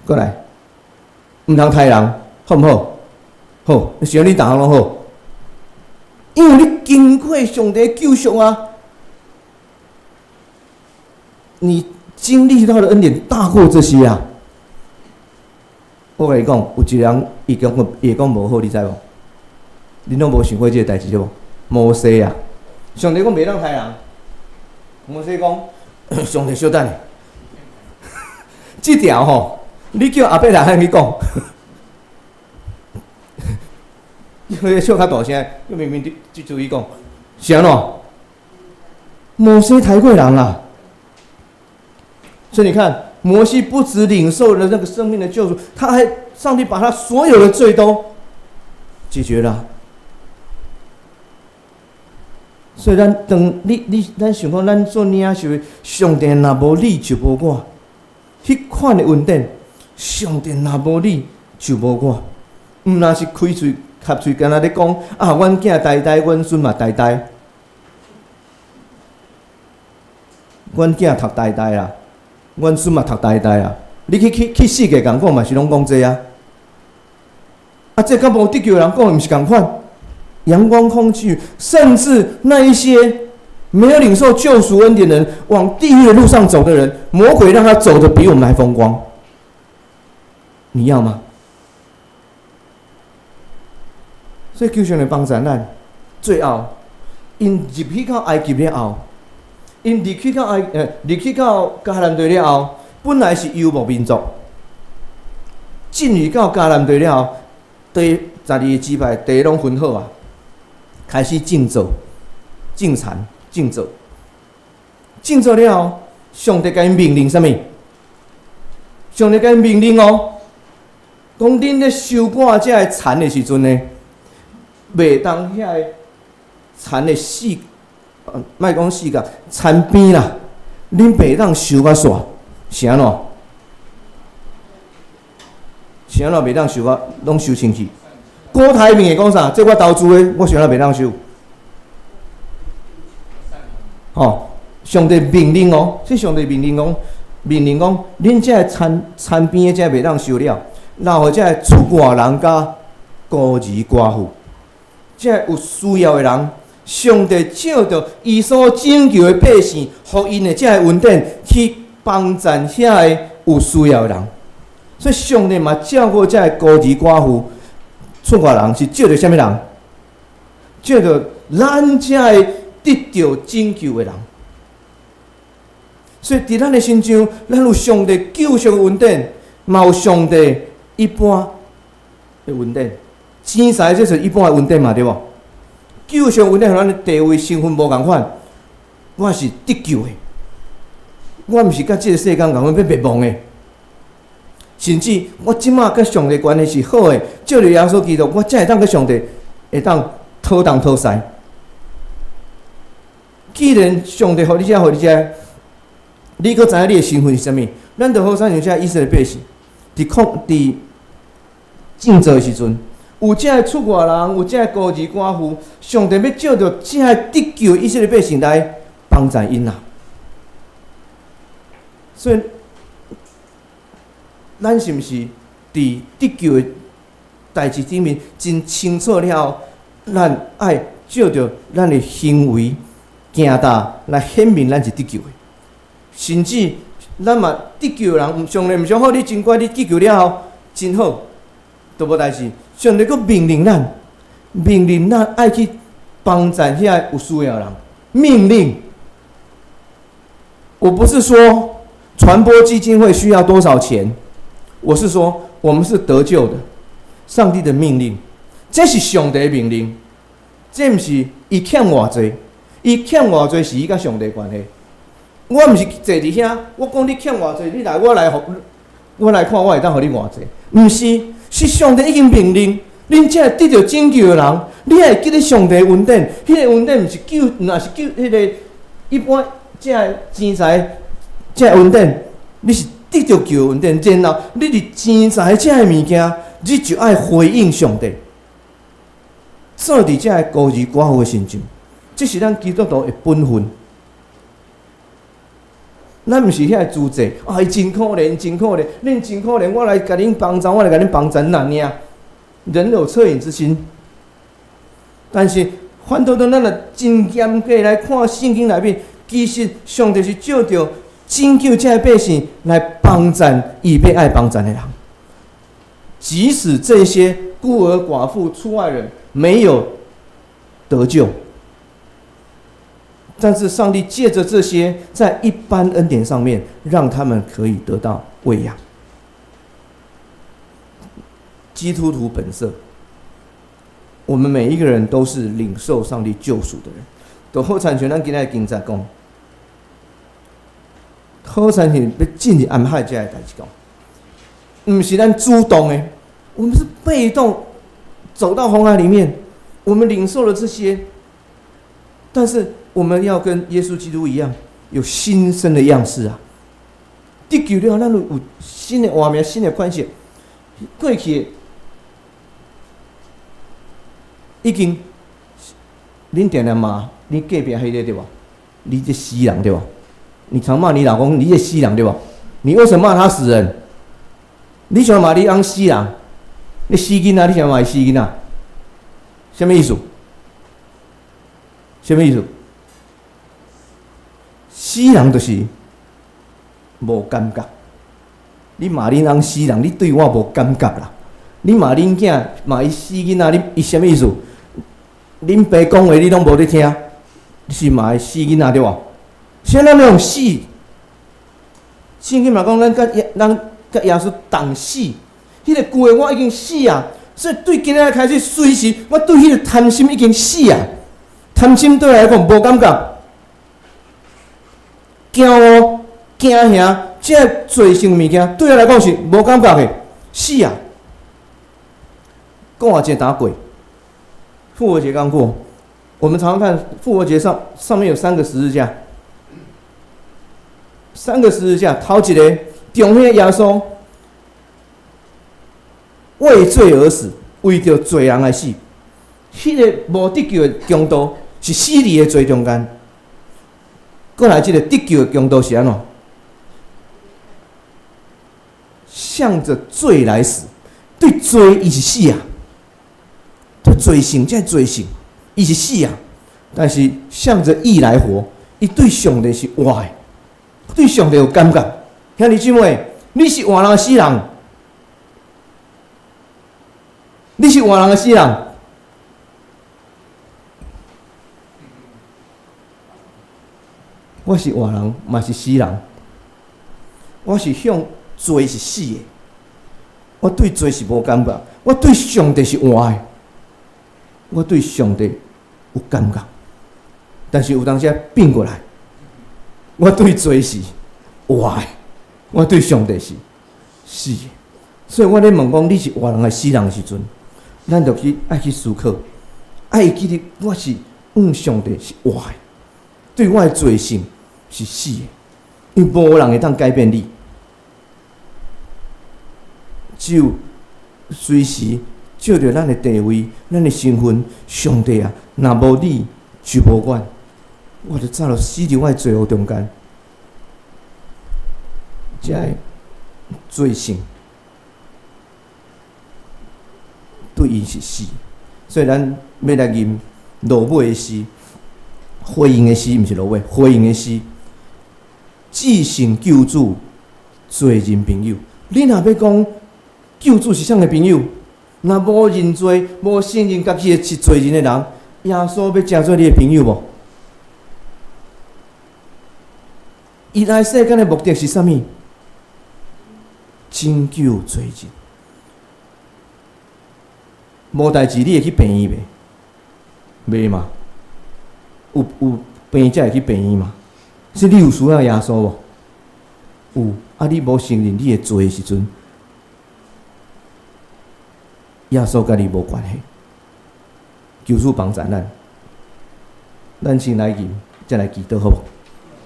过来，毋通杀人，好毋好？好，想你逐项拢好，因为你经过上帝救赎啊，你经历到的恩典大过这些啊。我甲你讲，有一人伊讲无好，你知无？你拢无想过这个代志对无？摩西啊，上帝讲袂当杀人，摩西讲，上帝小等，这条吼，你叫阿伯来向你讲。因为笑较大声，伊明明就注意讲，是安怎？摩西抬贵人啦，所以你看，摩西不只领受了那个生命的救赎，他还上帝把他所有的罪都解决了。所以咱咱想讲，咱做领袖的，上帝若无你就无我，迄款的恩典，上帝若无你就无我，毋那是开嘴。合嘴干那咧讲啊，阮囝呆呆，阮孙嘛呆呆，阮囝读呆呆啦，阮孙嘛读呆呆啦。你去世界共讲嘛是拢讲这啊？啊，这甲无得救的人讲的毋是共款？阳光空气，甚至那一些没有领受救赎恩典的人，往地狱的路上走的人，魔鬼让他走得比我们还风光。你要吗？所以求上帝帮助咱，最后因入去到埃及了后，因入去到迦南地了后，本来是游牧民族，进入到迦南地了后，第12个支派地拢分好啊，开始种植、种田、种植，种植了后，上帝甲因命令什么？上帝甲因命令哦，讲恁咧收割这个田的时阵呢？袂当遐个田的四，莫讲四角，田边啦，恁袂当收甲煞，是安怎？是安怎袂当收甲，拢收清去。郭台铭会讲啥？这我投资的，我想要袂当收。哦，上帝命令哦，这上帝命令讲，恁这田边的这袂当收了，然后这出外人甲孤儿寡妇。这有需要的人，上帝照着伊所拯救的百姓，互因的这个恩典去帮助遐个有需要的人。所以上帝嘛照顾这个孤儿寡妇、出外人，是照着什么人？照着咱这个得到拯救的人。所以伫咱的心中，咱有上帝救赎的恩典，嘛有上帝一般的稳定，钱财这是一般的稳定嘛，对无？救赎稳定，和咱的地位身份无共款。我是得救的，我毋是甲即个世间共款要灭亡的。甚至我即马甲上帝关系是好的，借着耶稣基督，我才会当甲上帝会当讨东讨西。既然上帝互你互你你阁知影你的身份是啥物？咱就好像像以色列百姓，伫建造的时阵，有这个出外人，有这个孤儿寡妇，上帝要借着这个得救以色列百姓来帮助因啊。所以，咱是毋是伫得救的代志顶面真清楚了？咱爱借着咱的行为行大来显明咱是得救的，甚至咱嘛得救的人，上帝毋想好你真乖，你得救了后真好，都无代志。上帝佫命令咱爱去帮助遐有需要的人。命令，我不是说传播基金会需要多少钱，我是说我们是得救的，上帝的命令，这是上帝的命令，这毋是伊欠偌济，伊欠偌济是伊甲上帝关系。我毋是坐伫遐，我讲你欠偌济，你来我来看，我会当互你偌济，毋是。是上帝已经命令，恁才会得到拯救的人，你还会记得上帝恩典？迄个恩典毋是救，若是救迄个一般这钱财，这恩典，你是得到救恩典，然后你伫钱财这物件，你就爱回应上帝，做伫这孤儿寡妇的身上，这是咱基督徒的本分。咱毋是遐个自责，伊真可怜，真可怜，恁真可怜，我来甲恁帮助，我来甲恁帮助那尔。人有恻隐之心，但是反倒咱若真严格来看圣经内面，其实上帝是借着拯救这百姓来帮助伊要爱帮助的人。即使这些孤儿寡妇、出外人没有得救。但是上帝借着这些，在一般恩典上面，让他们可以得到喂养。基督徒本色，我们每一个人都是领受上帝救赎的人。就好参像咱今仔经在讲，好参像要进入暗海这个代志讲，不是咱主动的，我们是被动走到红海里面，我们领受了这些，但是我们要跟耶稣基督一样，有新生的样式啊！得救了，咱有新的画面、新的款式。过去已经，恁定定骂你隔壁迄个对吧？你这死人对吧？你常骂你老公，你这死人对吧？你为什么骂他死人？你想骂你当死人？你死囡仔，你想骂伊死囡仔？什么意思？什么意思？死人就是无感觉。你骂恁翁死人，你对我无感觉啦。你骂恁囝，骂伊死囡仔，伊什么意思？恁爸讲话你拢无咧听，你是骂伊死囡仔对无？现在咱要用死，圣经嘛讲咱甲耶稣同死，迄个旧的我已经死啊，所以对今仔开始，随时我对迄个贪心已经死啊，贪心对我来讲无感觉。惊我、惊吓，这罪性物件对我来讲是无感觉的，死啊！讲偌济打鬼，复活节刚过，我们常常看复活节上面有3个十字架，3个十字架，头一个中间耶稣为罪而死，为着罪人而死，迄个无得救的强度是死伫的罪中间。过来，这个得救的强度是安怎？向着罪来死，对罪伊是死啊，对罪性，这罪性伊是死啊。但是向着义来活，伊对上帝是活的，对上帝有感觉。兄弟姊妹，你是活人的死人，你是活人的死人。我是活人，嘛是死人。我是向罪是死的，我对罪是无感觉，我对上帝是活的，我对上帝有感觉。但是有当时变过来，我对罪是活的，我对上帝是死的。所以我咧问讲，你是活人还是死人的时阵，咱就爱去思考，爱记得我是上帝是活的，对我的罪性是死的，因为无人会当改变你，只有随时照着咱的地位、咱的身份，上帝啊，若无你就无我，我就早就死伫我的罪恶中间，这个罪性。对伊是死，所以咱要来吟罗尾的诗，回应的诗，毋是罗尾，回应的诗。至圣救主，罪人朋友。你若要讲救主是啥个朋友？若无认罪、无承认家己是罪人的人，耶稣要成做你的朋友无？伊来世间的目的是啥物？拯救罪人。无代志，你会去病院袂？袂嘛？有病才会去病院嘛？是你有需要耶稣无？有。啊，你无承认你的罪的时阵，耶稣甲你无关系。求主帮助咱，咱先来吟，再来祈祷好无？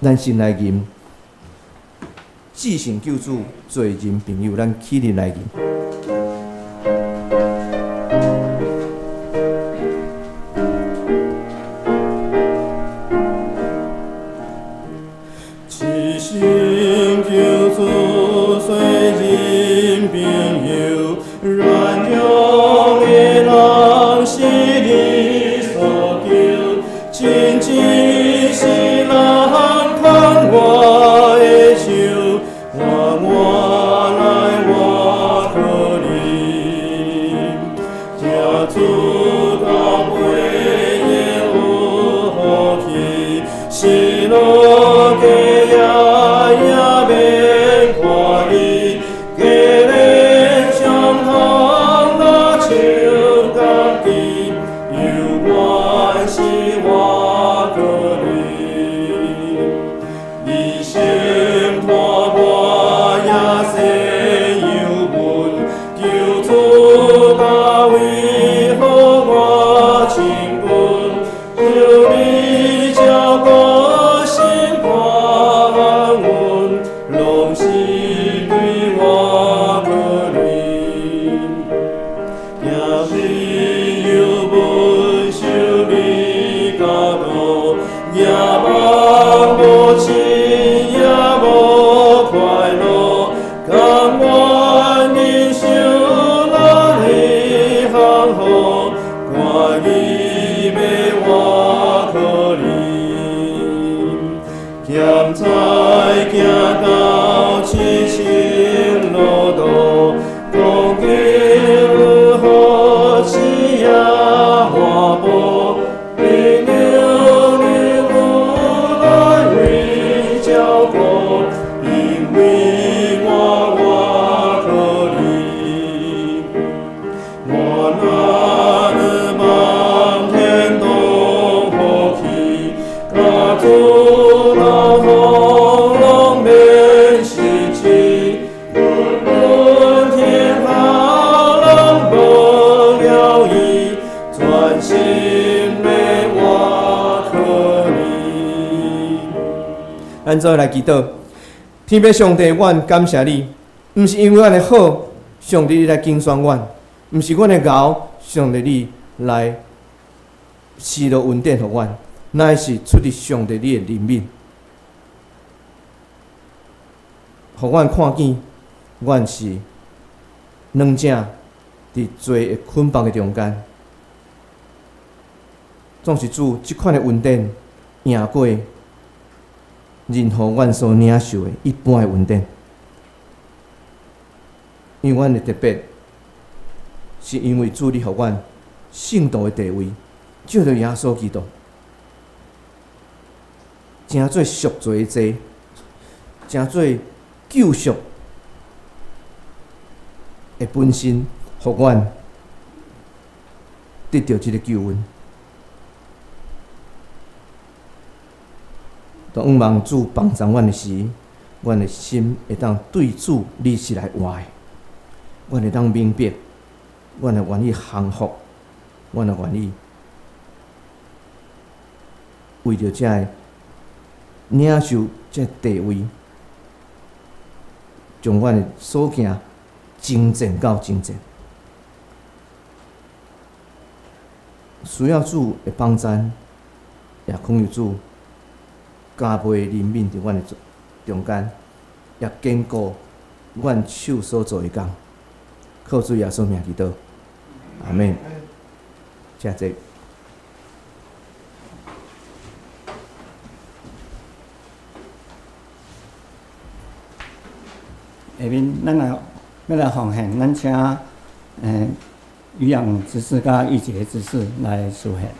咱先来吟，至圣救主，罪人朋友，咱起立来吟。咱做来祈祷，天父上帝，阮感谢你，毋是因为阮的好，上帝你来竞选阮，毋是阮的敖，上帝你来赐落恩典互阮，乃是出于上帝你的怜悯，互阮看见，阮是软正伫罪的捆绑的中间，总是主即款的恩典赢过任何阮所领受的一般的恩典，因为阮的特别，是因为主你互阮圣道的地位，照着耶稣基督，诚做赎罪的祭，诚做救赎的本身，互阮得到即个救恩。当仰望主帮助阮的时，阮的心会当对主立起来活的，阮会当明白，阮会愿意降服，阮会愿意为着这个领受这地位，将阮的所行精进到精进。需要主的帮助，也恳求主加倍怜悯伫阮的中间，也坚固阮手所做的工。靠主耶稣名祈祷，阿门。谢谢。下面咱要来奉献，咱请余养执事甲玉洁执事来书献。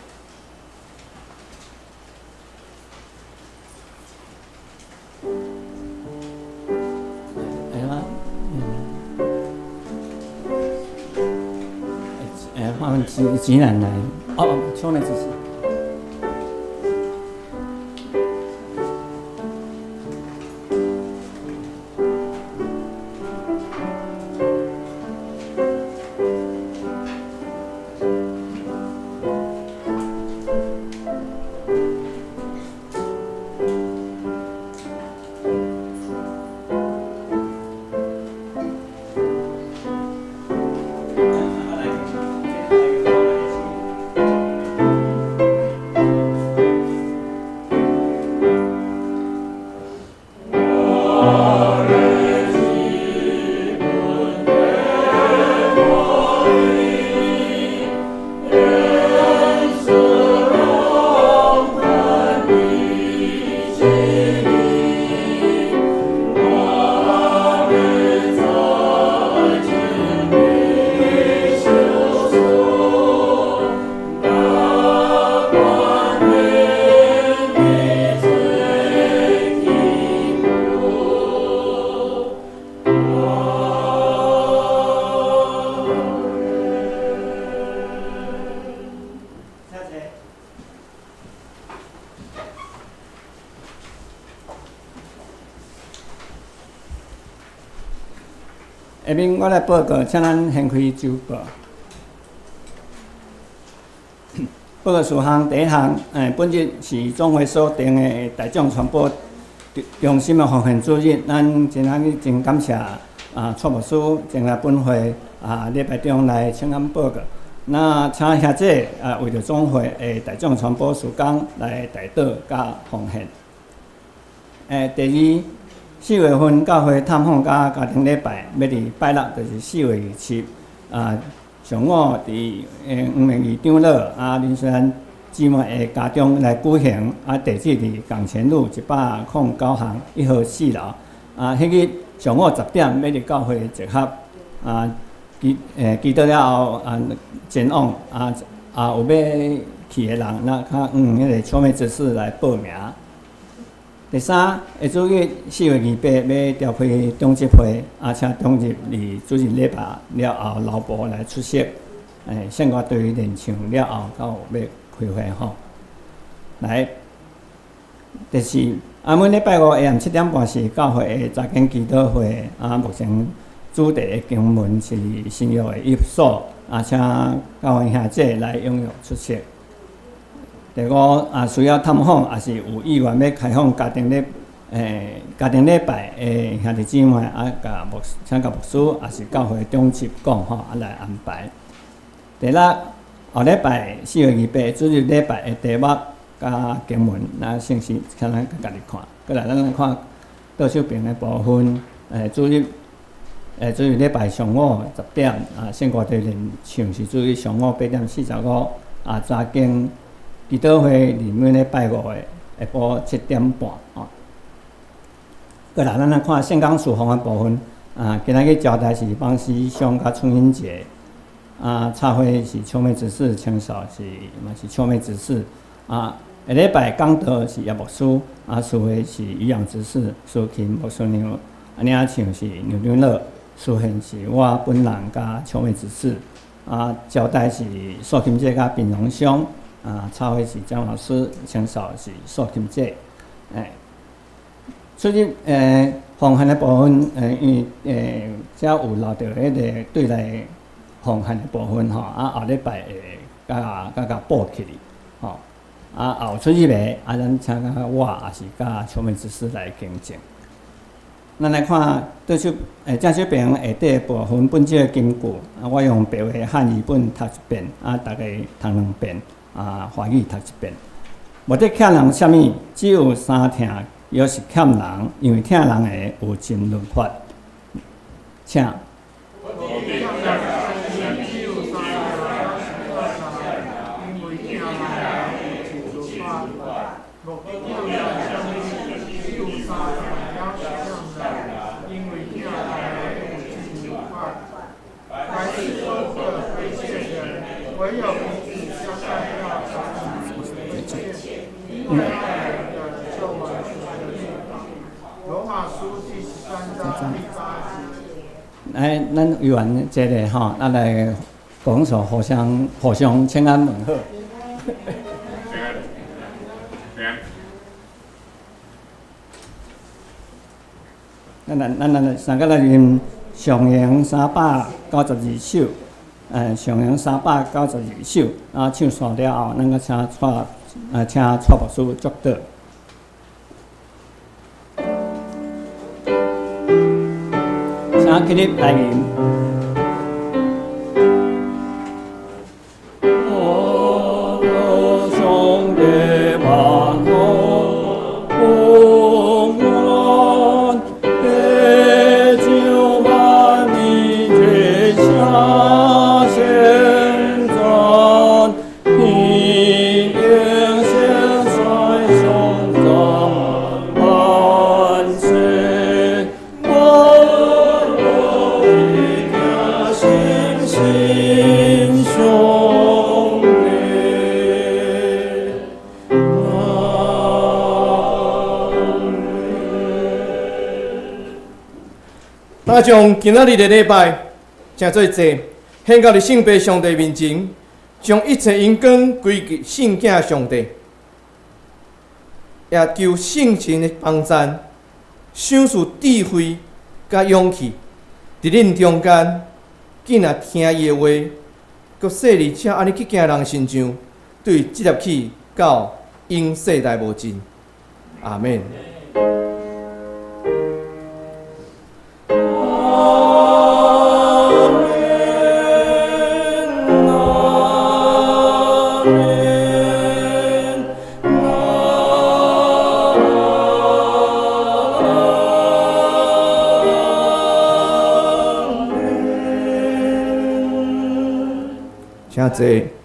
他们济南来，秋梅执事。下面我来报告，请咱先开周报。报告事项第一项，本日是总会所定的大众传播中心的奉献主日，咱真真感谢蔡牧师前来本会礼拜中来请咱报告。那请兄弟为着总会的大众传播事工来代祷甲奉献。第二。4月份教会探访甲家庭礼拜，要伫拜六，就是4月27上午伫黄明义长老林虽然姊妹的家中来举行，地址伫港前路109巷1号4楼。迄日上午10点要伫教会集合，祈祷了后前往有要去的人，那迄个秋梅执事来报名。第三，下主日4月28要召开中执会，请中执伫主日礼拜了后劳部来出席，圣歌队练唱了后，到要开会吼。来，第四，每礼拜5下暗7点半是教会的早间祈祷会，目前主题的经文是新约的以弗所，请教会兄弟来踊跃出席。第五，需要探访，也是有意愿要开放家庭礼拜的兄弟姊妹，请甲牧师，也是教会中执讲吼，来安排。第六，后礼拜4月28主日礼拜的题目加经文，先请咱家己看。过来，咱来看倒手边的部分，主日礼拜上午10点，圣歌队练唱是主日上午8点45，早间。祈祷会里面咧拜5的下晡7点半过来，咱来看圣港事奉的部分。今仔日招待是邦师兄甲春英节。插花是秋梅执事，清扫嘛是秋梅执事。下礼拜讲道是叶牧师，事会是余阳执事，苏琴牧师娘，领唱是牛长老，书现是我本人甲邱美执事，啊，招待是塑金姐甲槟榔兄，啊，插花是张老师，清扫是塑金姐，所以奉献的部分，因为遮有留着迄个对内奉献的部分吼，啊后礼拜会甲补起哩，吼，啊后出去咧，啊咱请我也是甲邱美执事来见证。咱来看倒手正手边下底部分本节金句，啊，我用白话汉语本读一遍，啊，大家读2遍，啊，华语读一遍。无得欠人啥物，只有三听，又是欠人，因为听人的有尽律法。请。唯有彼此相爱要常常不懈，因为爱人的救完世的律法。罗马书第13章第8节。来，咱委员这个吼，咱来讲说互相请安问好。咱三个来念上扬392首，上扬392首，啊，唱煞了后，咱个请蔡牧师祝祷。请起立来念。咱将今仔日的礼拜，诚做祭，献到伫圣父上帝面前，将一切荣光归给圣子上帝，也求圣神的帮助，赏赐智慧甲勇气，伫恁中间，紧啊听伊的话，佮细腻且安尼去行人身上，对即粒起到永世代无尽。阿免。请坐。